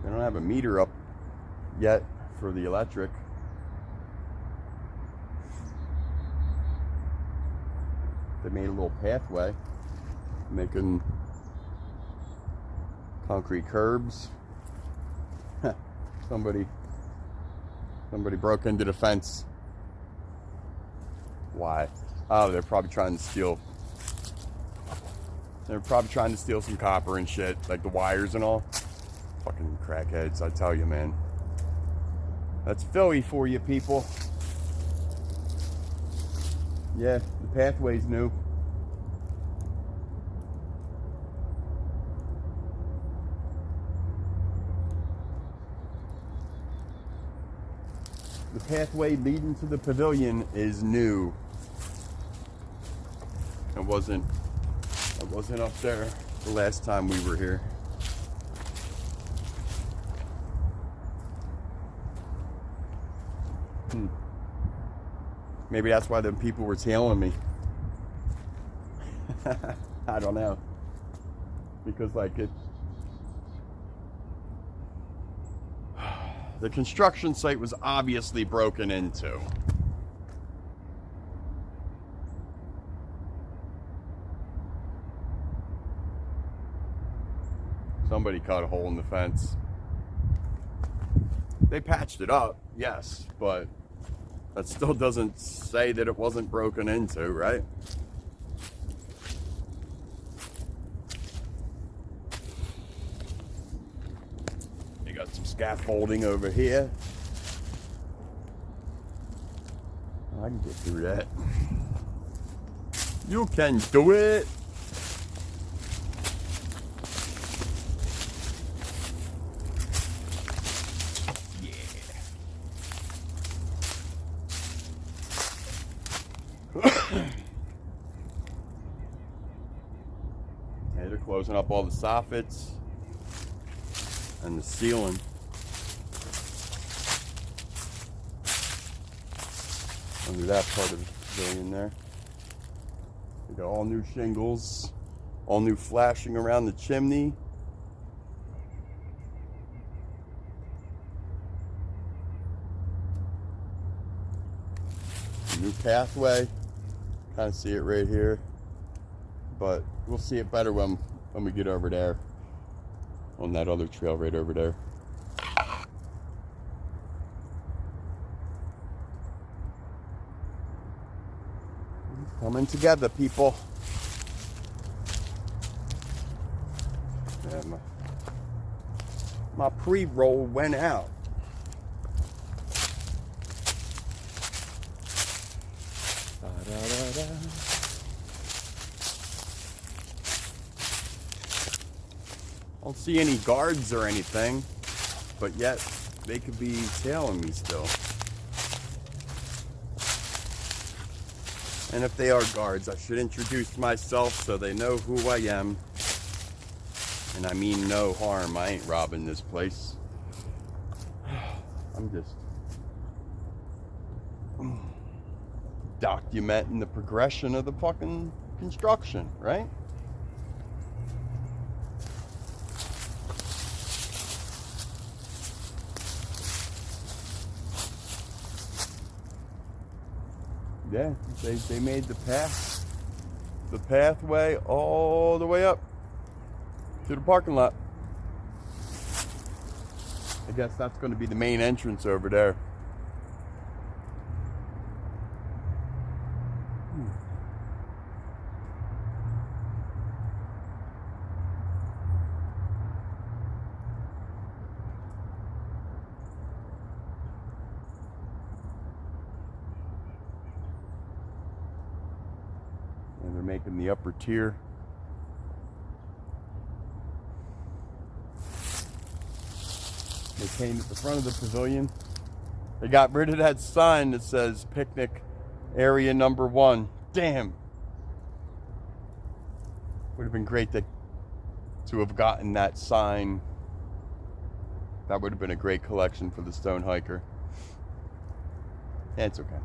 They don't have a meter up yet for the electric. They made a little pathway, making concrete curbs. Somebody broke into the fence. Why? Oh, they're probably trying to steal. They're probably trying to steal some copper and shit, like the wires and all. Fucking crackheads, I tell you, man. That's Philly for you, people. Yeah, the pathway's new. The pathway leading to the pavilion is new. I wasn't up there the last time we were here. Maybe that's why them people were tailing me. I don't know. Because like The construction site was obviously broken into. Somebody cut a hole in the fence. They patched it up, yes, but that still doesn't say that it wasn't broken into, right? You got some scaffolding over here. I can get through that. You can do it. Hey, they're closing up all the soffits and the ceiling. Under that part of the pavilion there. We got all new shingles, all new flashing around the chimney. New pathway. Kind of see it right here, but we'll see it better when we get over there on that other trail right over there. Coming together, people. Yeah, my pre-roll went out. Da-da-da-da. I don't see any guards or anything, but yet they could be tailing me still. And if they are guards, I should introduce myself so they know who I am. And I mean no harm. I ain't robbing this place. I'm just documenting the progression of the fucking construction, right? Yeah, they made the pathway all the way up to the parking lot. I guess that's going to be the main entrance over there. And they're making the upper tier. They painted the front of the pavilion. They got rid of that sign that says picnic area number 1. Damn. Would have been great to have gotten that sign. That would have been a great collection for the Stone Hiker. Yeah, it's okay.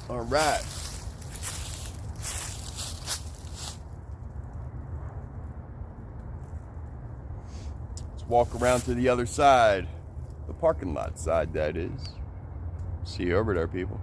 All right. Let's walk around to the other side. The parking lot side, that is. See you over there, people.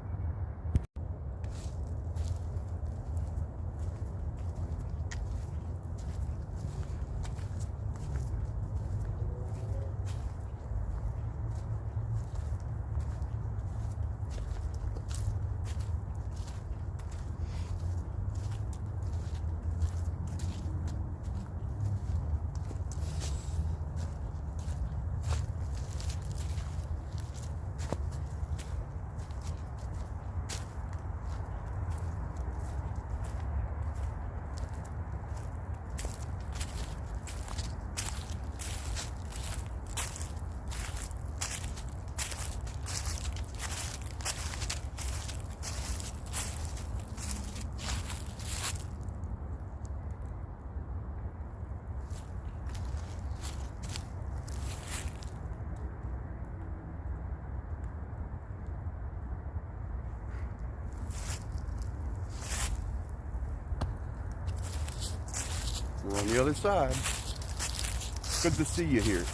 We're on the other side. Good to see you here.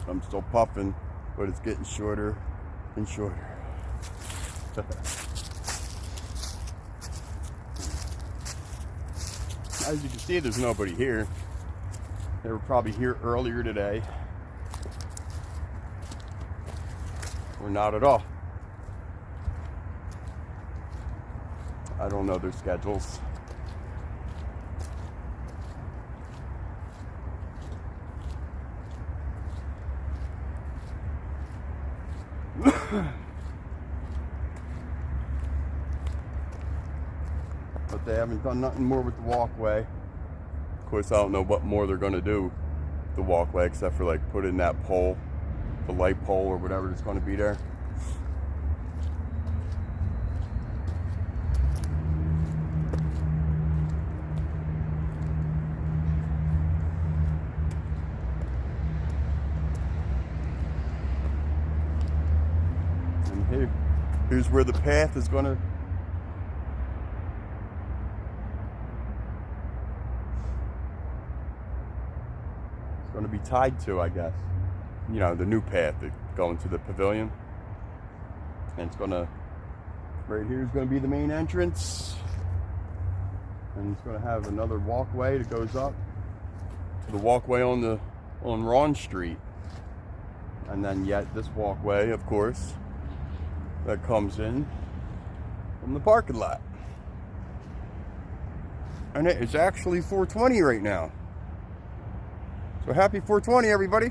I'm still puffing, but it's getting shorter and shorter. As you can see, there's nobody here. They were probably here earlier today. Or not at all. I don't know their schedules. But they haven't done nothing more with the walkway. Of course, I don't know what more they're going to do with the walkway except for like put in that pole, the light pole or whatever that's going to be there. And here's where the path is going to be tied to, I guess. You know, the new path going to the pavilion. And it's gonna, right here is gonna be the main entrance. And it's gonna have another walkway that goes up to the walkway on Ron Street. And then yet this walkway, of course, that comes in from the parking lot. And it is actually 4:20 right now. So happy 420, everybody.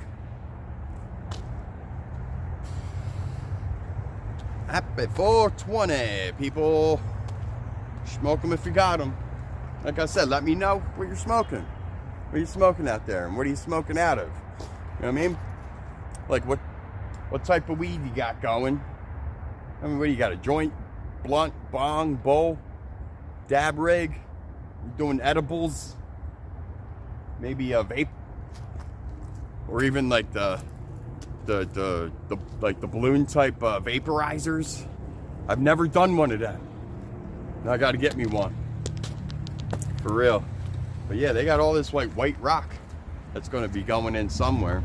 Happy 420, people. Smoke them if you got them. Like I said, let me know what you're smoking. What are you smoking out there? And what are you smoking out of? You know what I mean? Like what type of weed you got going? I mean, what do you got? A joint, blunt, bong, bowl, dab rig? You doing edibles? Maybe a vape? Or even like the balloon type vaporizers. I've never done one of them. Now I got to get me one, for real. But yeah, they got all this like white rock that's going to be going in somewhere.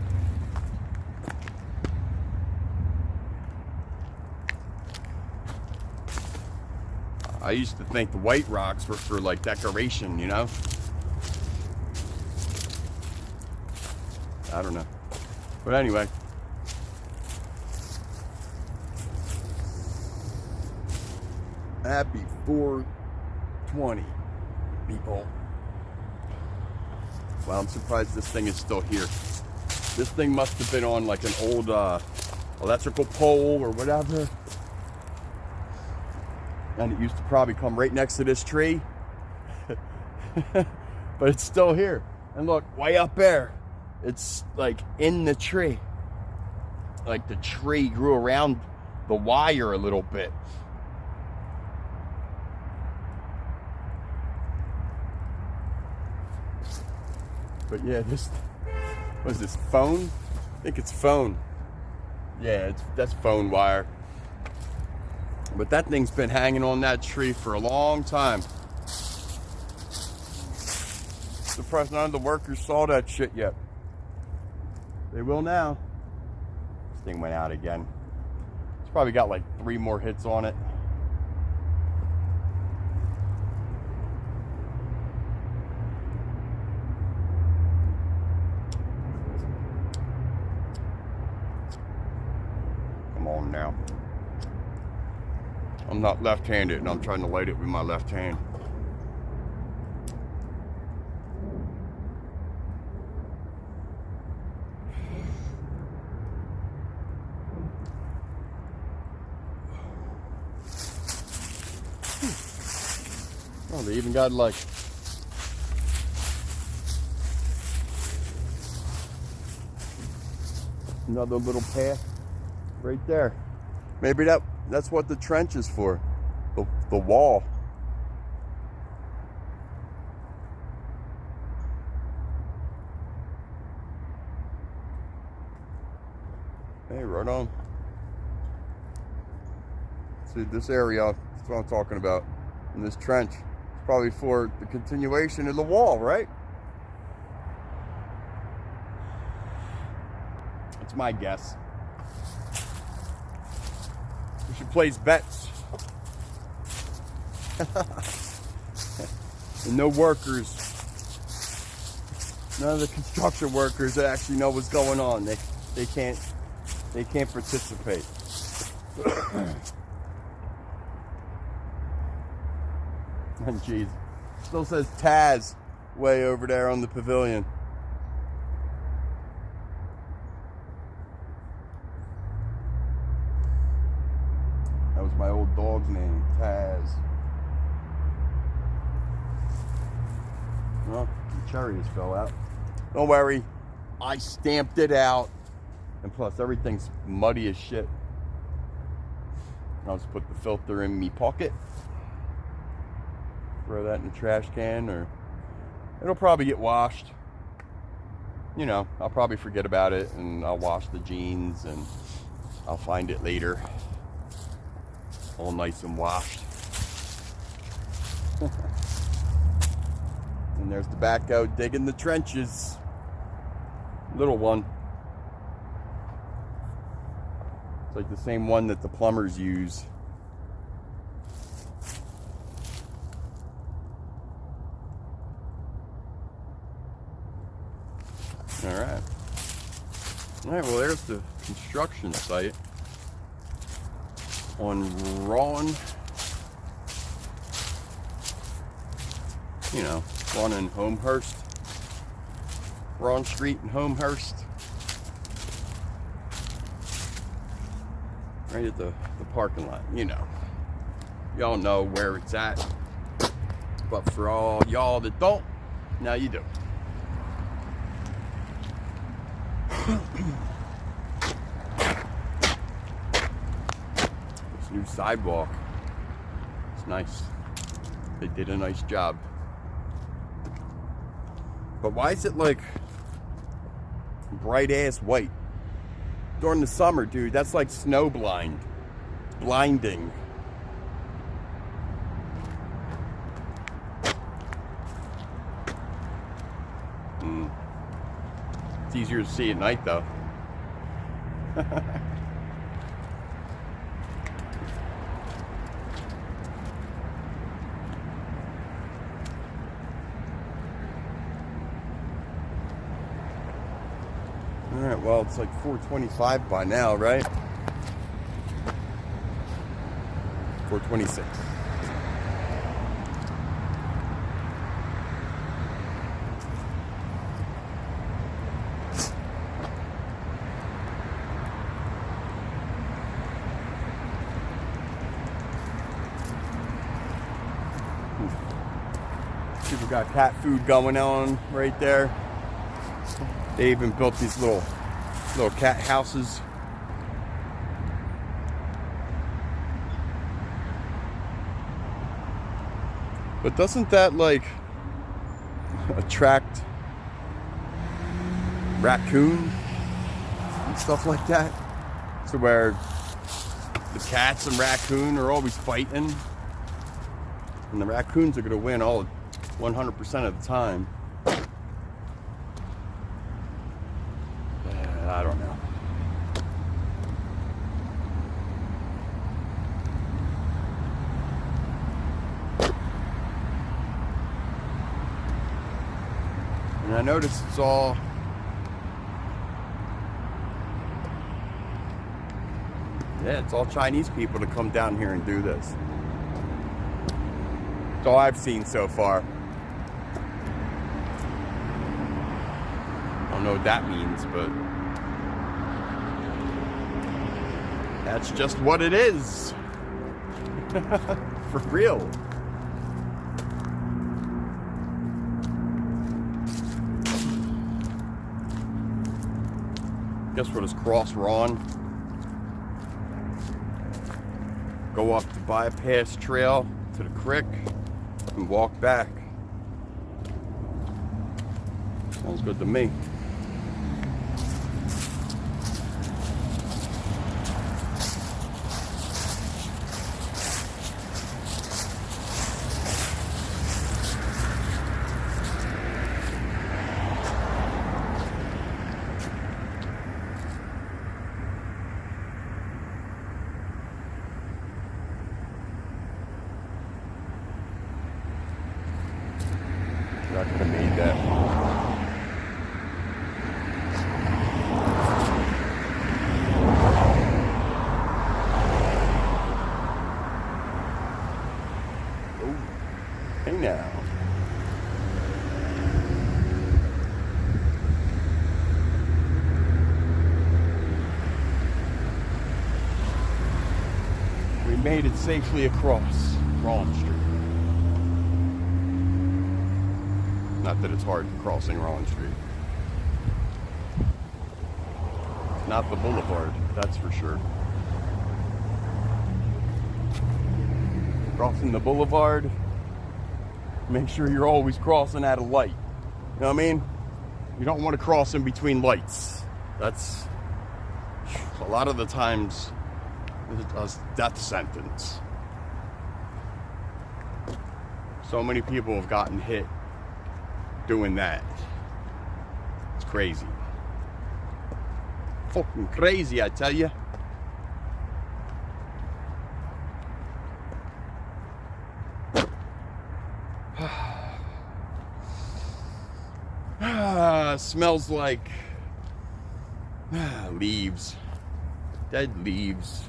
I used to think the white rocks were for like decoration, you know. I don't know. But anyway. Happy 420, people. Well, I'm surprised this thing is still here. This thing must have been on like an old electrical pole or whatever. And it used to probably come right next to this tree. But it's still here. And look, way up there. It's like in the tree. Like the tree grew around the wire a little bit. But yeah, this, what is this, phone? I think it's phone. Yeah, that's phone wire. But that thing's been hanging on that tree for a long time. Surprised none of the workers saw that shit yet. They will now. This thing went out again. It's probably got like 3 more hits on it. Come on now. I'm not left-handed and I'm trying to light it with my left hand. Oh, they even got like another little path right there. Maybe that's what the trench is for. The wall. Hey, right on. See, this area, that's what I'm talking about. in this trench. It's probably for the continuation of the wall, right? That's my guess. We should place bets. And no workers, none of the construction workers that actually know what's going on. They can't participate. And jeez, still says Taz way over there on the pavilion. That was my old dog's name, Taz. Well, the cherries fell out. Don't worry, I stamped it out. And plus, everything's muddy as shit. I'll just put the filter in me pocket. Throw that in the trash can, or it'll probably get washed. You know, I'll probably forget about it, and I'll wash the jeans, and I'll find it later. All nice and washed. And there's the backhoe digging the trenches. Little one. It's like the same one that the plumbers use. Alright. Alright, well there's the construction site on Ron. You know, Ron and Homehurst. Ron Street and Homehurst. Right at the parking lot, you know. Y'all know where it's at. But for all y'all that don't, now you do. This new sidewalk. It's nice. They did a nice job. But why is it like bright ass white? During the summer, dude, that's like snow blind. Blinding. It's easier to see at night, though. Alright, well, it's like 4:25 by now, right? 4:26. People got cat food going on right there. They even built these little cat houses. But doesn't that like attract raccoon and stuff like that? So where the cats and raccoon are always fighting, and the raccoons are gonna win all 100% of the time. I don't know. And I noticed it's all Chinese people to come down here and do this. That's all I've seen so far. I don't know what that means, but that's just what it is. For real. Guess we'll just cross Ron. Go up the bypass trail to the creek and walk back. Sounds good to me. Hey now. We made it safely across Rollin Street. Not that it's hard crossing Rollin Street. Not the boulevard, that's for sure. Crossing the boulevard, make sure you're always crossing at a light. You know what I mean? You don't want to cross in between lights. That's a lot of the times a death sentence. So many people have gotten hit doing that. It's crazy. Fucking crazy, I tell you. Smells like leaves, dead leaves,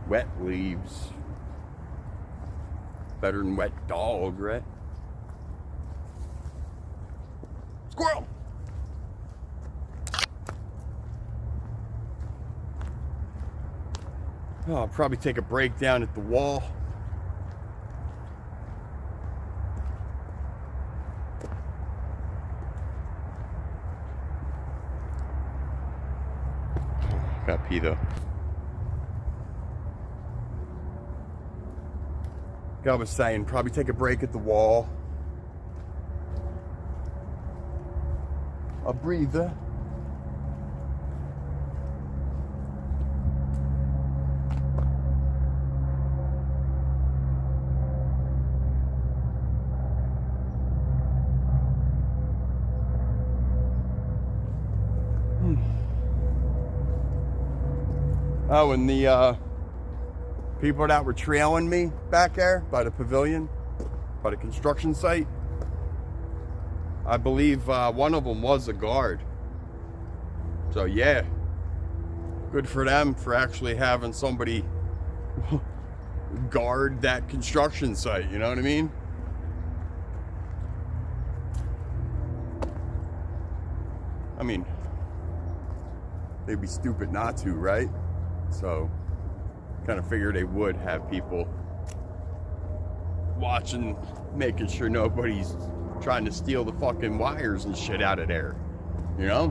wet leaves. Better than wet dog, right? Squirrel! Oh, I'll probably take a break down at the wall. Got pee though. I was saying, probably take a break at the wall. A breather. Oh, and the people that were trailing me back there by the pavilion, by the construction site, I believe one of them was a guard. So yeah, good for them for actually having somebody guard that construction site, you know what I mean? I mean, they'd be stupid not to, right? So, kind of figured they would have people watching, making sure nobody's trying to steal the fucking wires and shit out of there, you know?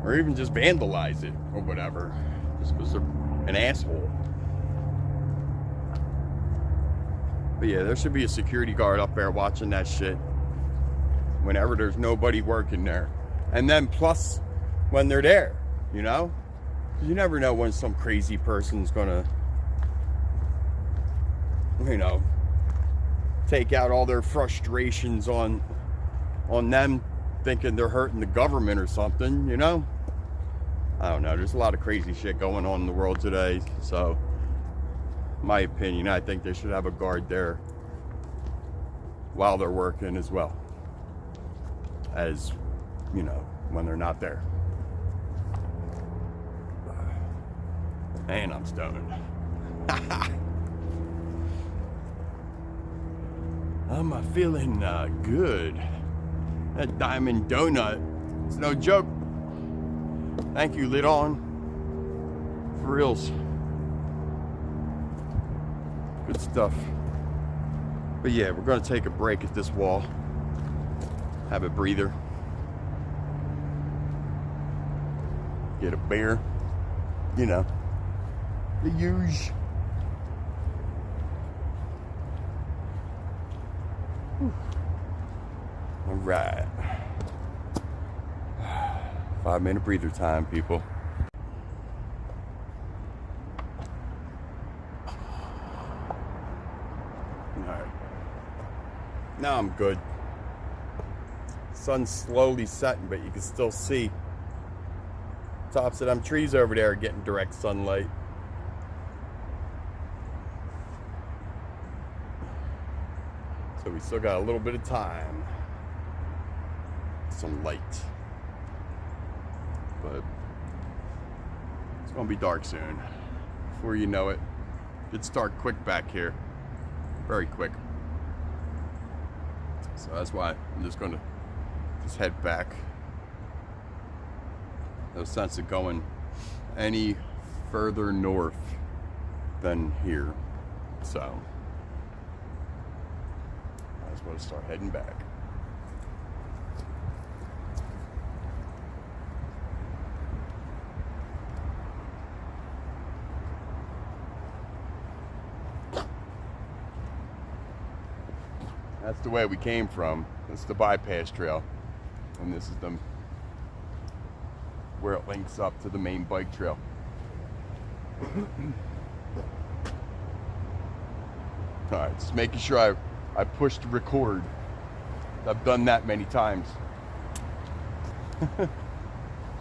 Or even just vandalize it or whatever, just because they're an asshole. But yeah, there should be a security guard up there watching that shit whenever there's nobody working there. And then plus when they're there, you know? You never know when some crazy person's gonna, you know, take out all their frustrations on them, thinking they're hurting the government or something, you know? I don't know, there's a lot of crazy shit going on in the world today, so my opinion, I think they should have a guard there while they're working as well as, you know, when they're not there. Man, I'm stoned. I'm feeling good. That Diamond Donut, it's no joke. Thank you, Lit On. For reals. Good stuff. But yeah, we're gonna take a break at this wall. Have a breather. Get a beer. You know. The huge. All right. 5-minute breather time, people. All right. Now I'm good. Sun's slowly setting, but you can still see tops of them trees over there getting direct sunlight. So we still got a little bit of time. Some light. But it's gonna be dark soon. Before you know it, Good start quick back here. Very quick. So that's why I'm just going to just head back. No sense of going any further north than here. So I just want to start heading back. That's the way we came from. That's the bypass trail. And this is where it links up to the main bike trail. Alright, just making sure I pushed record. I've done that many times.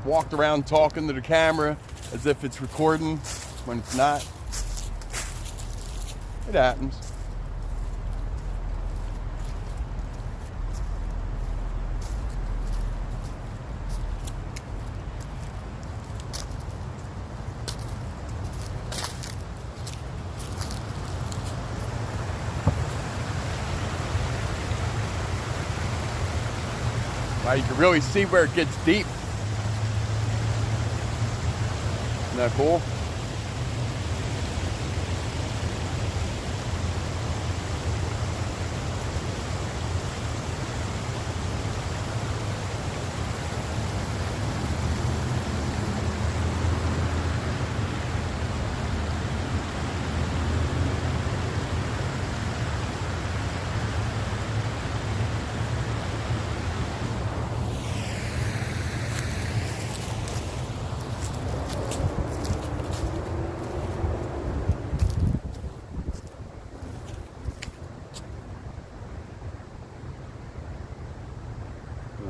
Walked around talking to the camera as if it's recording when it's not. It happens. Now you can really see where it gets deep. Isn't that cool?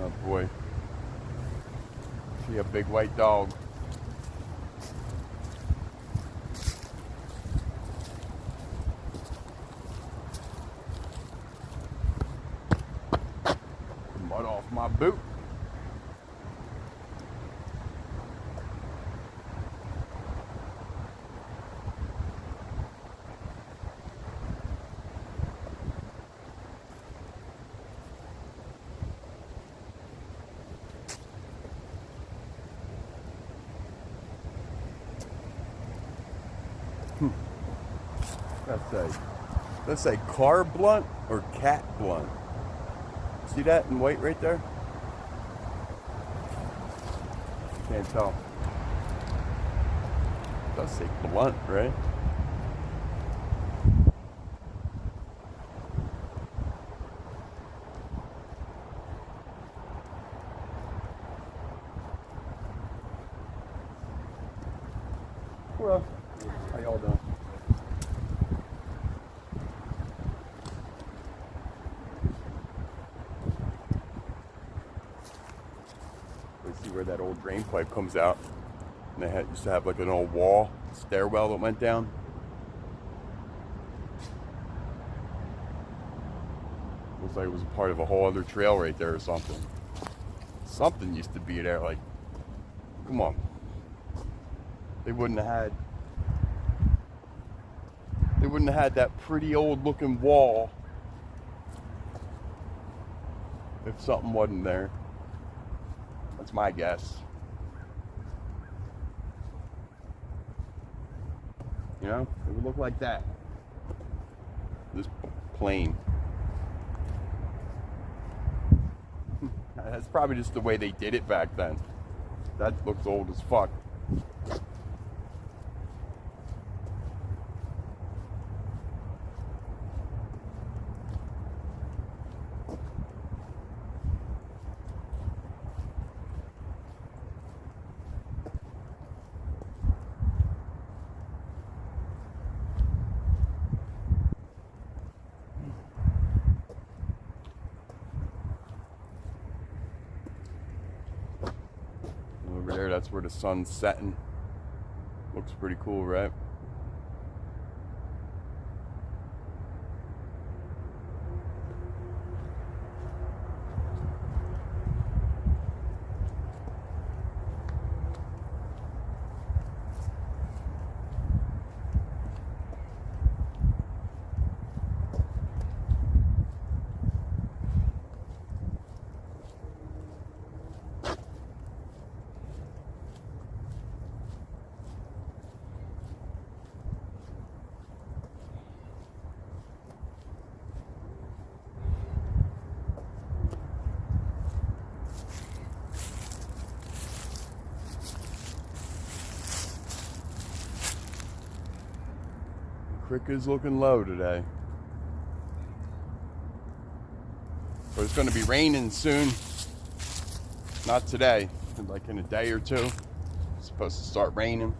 Oh boy. See a big white dog. Mud off my boot. Let's say car blunt or cat blunt. See that in white right there? Can't tell. It does say blunt, right? Well, how y'all doing? See where that old drain pipe comes out, and they used to have like an old wall stairwell that went down. Looks like it was a part of a whole other trail right there or something. Something used to be there. Like, come on, they wouldn't have had that pretty old looking wall if something wasn't there. That's my guess. You know, it would look like that. This plane. That's probably just the way they did it back then. That looks old as fuck. Over there, that's where the sun's setting. Looks pretty cool, right? Creek is looking low today. But it's going to be raining soon. Not today, like in a day or two. It's supposed to start raining.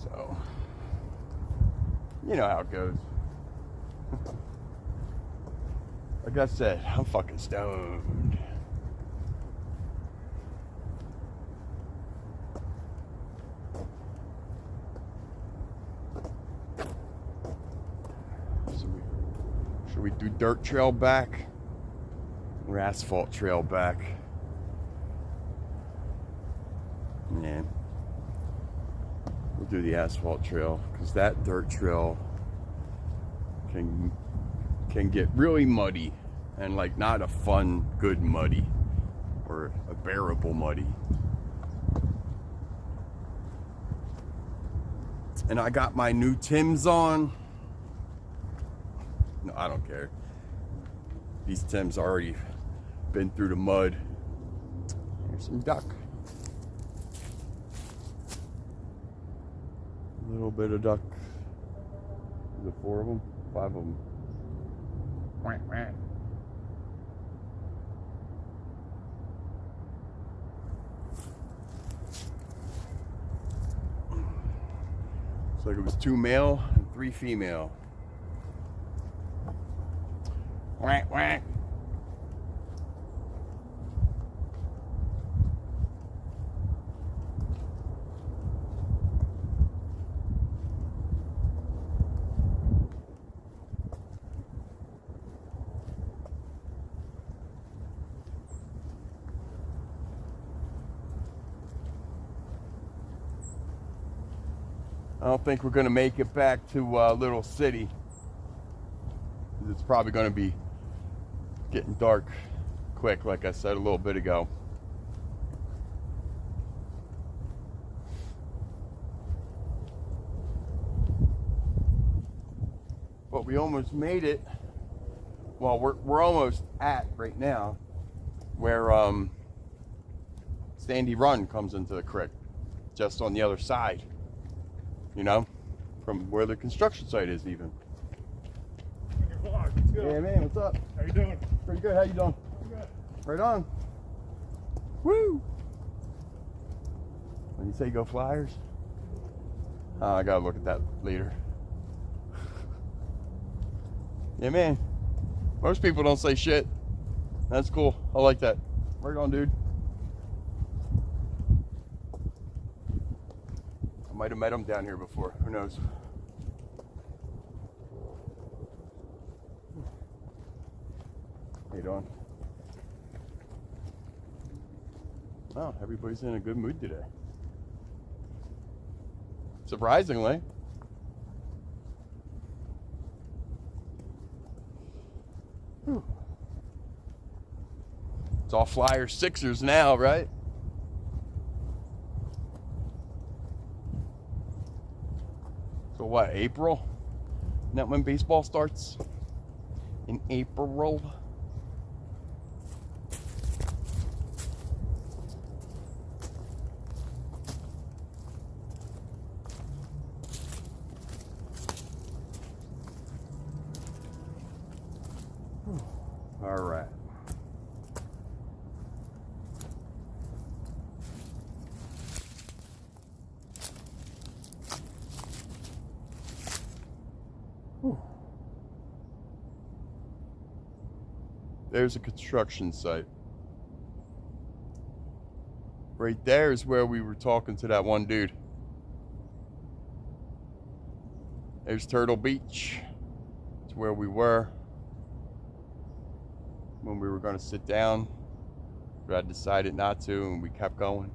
So, you know how it goes. Like I said, I'm fucking stoned. Should we do dirt trail back or asphalt trail back? Yeah. We'll do the asphalt trail because that dirt trail can get really muddy and like not a fun, good muddy or a bearable muddy. And I got my new Timbs on. No, I don't care. These Timbs already been through the mud. Here's some duck. A little bit of duck. Is it 4 of them? 5 of them. Quack, quack. Looks like it was 2 male and 3 female. Quack, quack. I don't think we're going to make it back to Little City. It's probably going to be getting dark quick, like I said a little bit ago. But we almost made it. Well, we're almost at right now where Sandy Run comes into the creek, just on the other side. You know, from where the construction site is even. Let's go. Yeah, man, what's up? How you doing? Pretty good. How you doing? I'm good. Right on. Woo! When you say go Flyers, I gotta look at that later. Yeah, man. Most people don't say shit. That's cool. I like that. Right on, dude. I might have met him down here before. Who knows? How you doing? Oh, everybody's in a good mood today. Surprisingly. Whew. It's all Flyers Sixers now, right? So what, April? Isn't that when baseball starts? In April? All right. There's a construction site. Right there is where we were talking to that one dude. There's Turtle Beach. It's where we were when we were going to sit down, but I decided not to, and we kept going.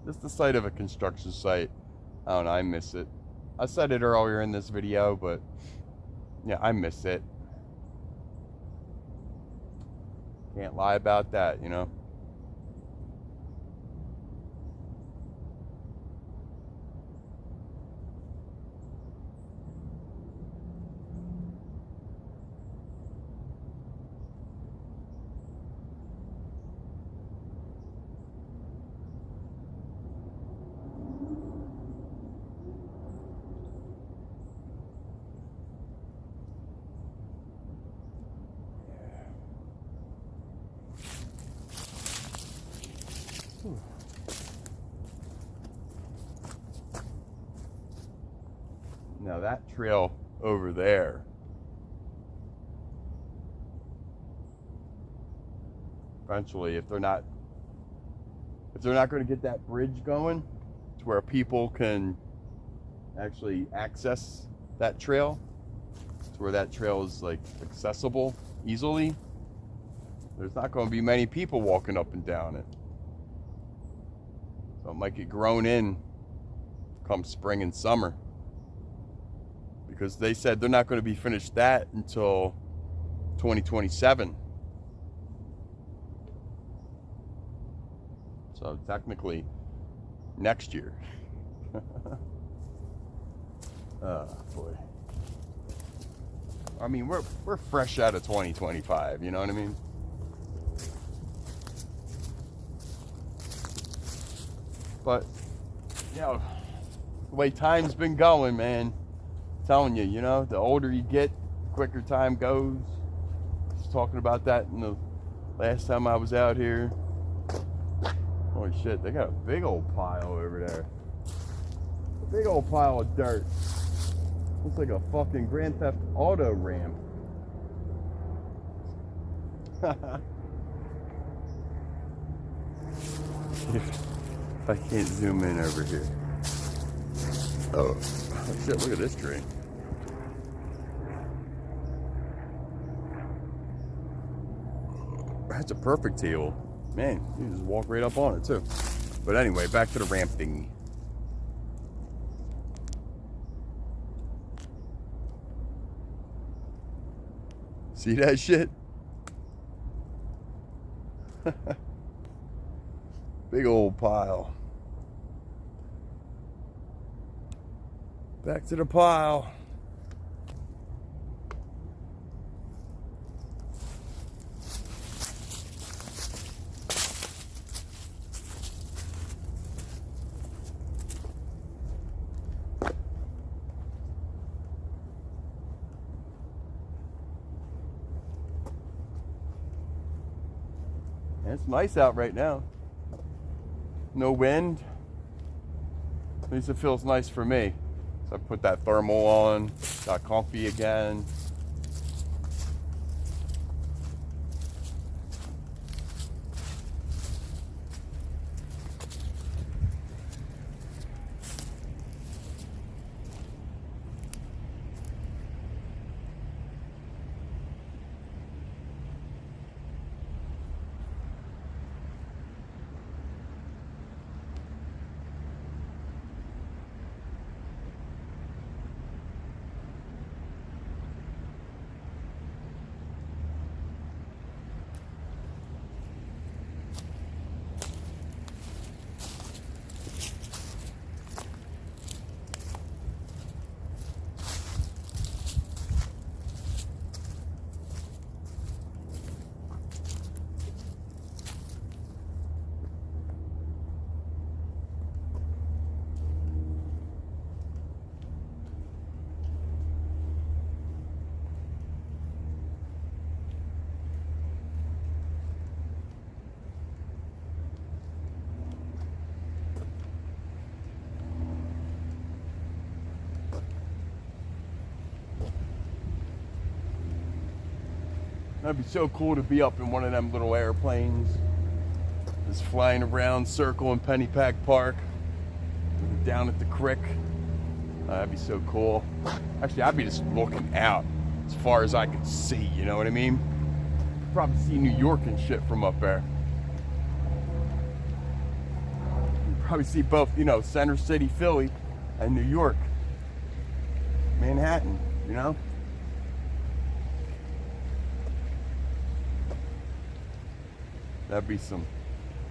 This is the site of a construction site. I don't know, I miss it. I said it earlier in this video, but yeah, I miss it. Can't lie about that, you know. Now that trail over there, eventually, if they're not going to get that bridge going to where people can actually access that trail, to where that trail is like accessible easily, there's not going to be many people walking up and down it. So it might get grown in come spring and summer. Because they said they're not going to be finished that until 2027. So technically, next year. Oh boy. I mean, we're fresh out of 2025. You know what I mean? But you know, the way time's been going, man. Telling you, you know, the older you get, the quicker time goes. I was talking about that in the last time I was out here. Holy shit, they got a big old pile over there. A big old pile of dirt. Looks like a fucking Grand Theft Auto ramp. If I can't zoom in over here. Oh shit, look at this tree. That's a perfect table. Man, you just walk right up on it too. But anyway, back to the ramp thingy. See that shit? Big old pile. Back to the pile. It's nice out right now. No wind. At least it feels nice for me. So I put that thermal on, got comfy again. That'd be so cool to be up in one of them little airplanes, just flying around, circling Pennypack Park, down at the creek. That'd be so cool. Actually, I'd be just looking out as far as I could see, you know what I mean? Probably see New York and shit from up there. You probably see both, you know, Center City, Philly, and New York, Manhattan, you know?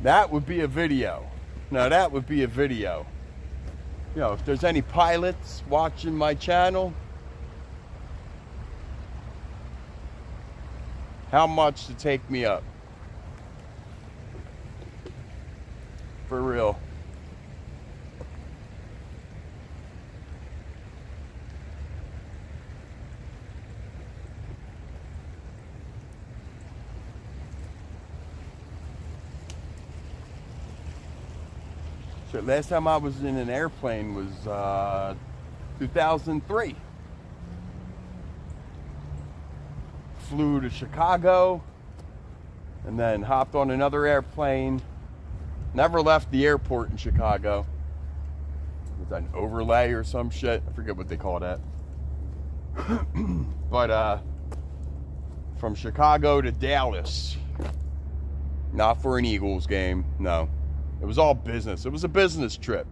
That would be a video. Now that would be a video. You know, if there's any pilots watching my channel, how much to take me up? For real. Shit, last time I was in an airplane was 2003. Flew to Chicago and then hopped on another airplane. Never left the airport in Chicago. Was that an overlay or some shit? I forget what they call that. But from Chicago to Dallas. Not for an Eagles game, no. It was all business. It was a business trip.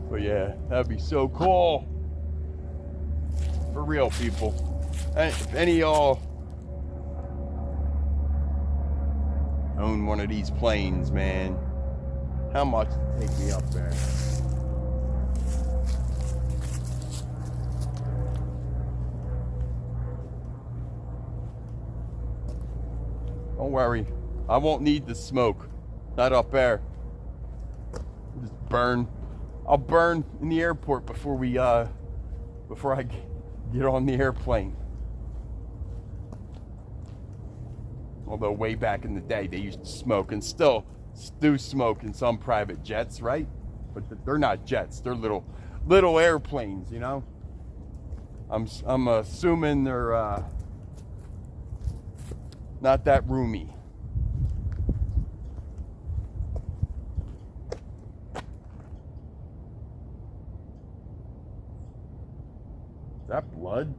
But yeah, that'd be so cool. For real, people. And if any of y'all own one of these planes, man, how much to take me up there? Don't worry, I won't need the smoke. Not up there. Just burn. I'll burn in the airport before I get on the airplane. Although way back in the day they used to smoke and still do smoke in some private jets, right? But they're not jets; they're little airplanes, you know. I'm assuming they're not that roomy. Is that blood?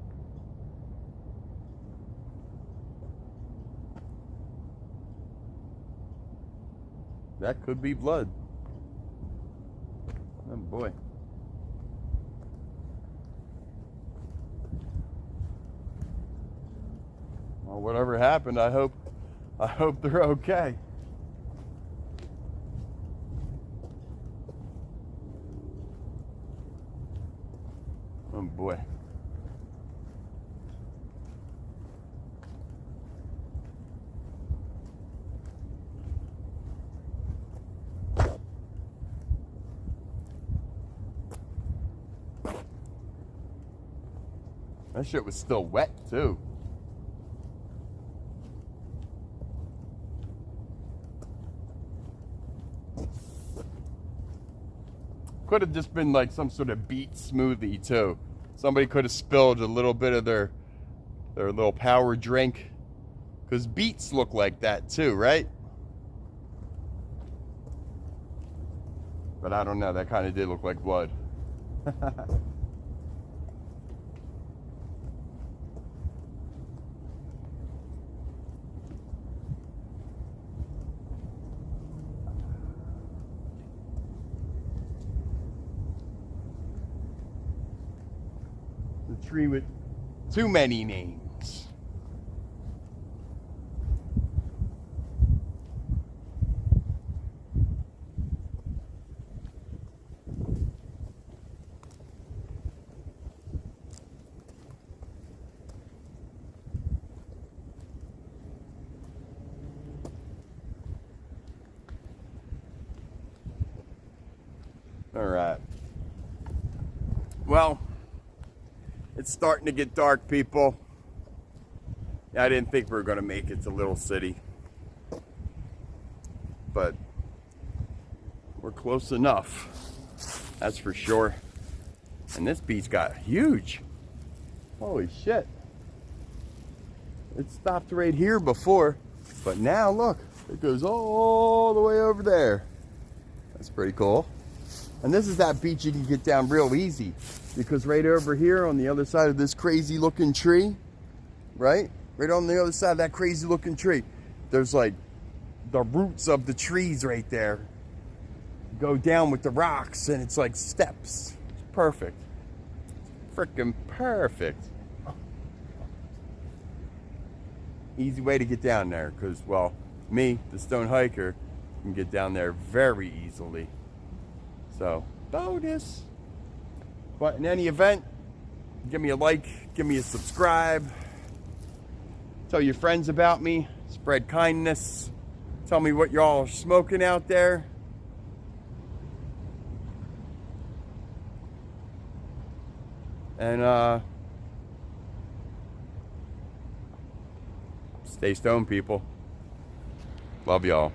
That could be blood. Oh boy. Well, whatever happened, I hope they're okay. Oh boy. That shit was still wet, too. Could have just been like some sort of beet smoothie, too. Somebody could have spilled a little bit of their little power drink. Because beets look like that, too, right? But I don't know. That kind of did look like blood. The tree with too many names. All right. Well, it's starting to get dark, people. Yeah, I didn't think we were going to make it to Little City. But we're close enough. That's for sure. And this beach got huge. Holy shit. It stopped right here before. But now, look. It goes all the way over there. That's pretty cool. And this is that beach you can get down real easy. Because right over here on the other side of this crazy looking tree, right? Right on the other side of that crazy looking tree. There's like the roots of the trees right there. Go down with the rocks and it's like steps. It's perfect. Freaking perfect. Easy way to get down there because, well, me, the stone hiker, can get down there very easily. So, bonus. But in any event, give me a like, give me a subscribe. Tell your friends about me. Spread kindness. Tell me what y'all are smoking out there. And stay stoned, people. Love y'all.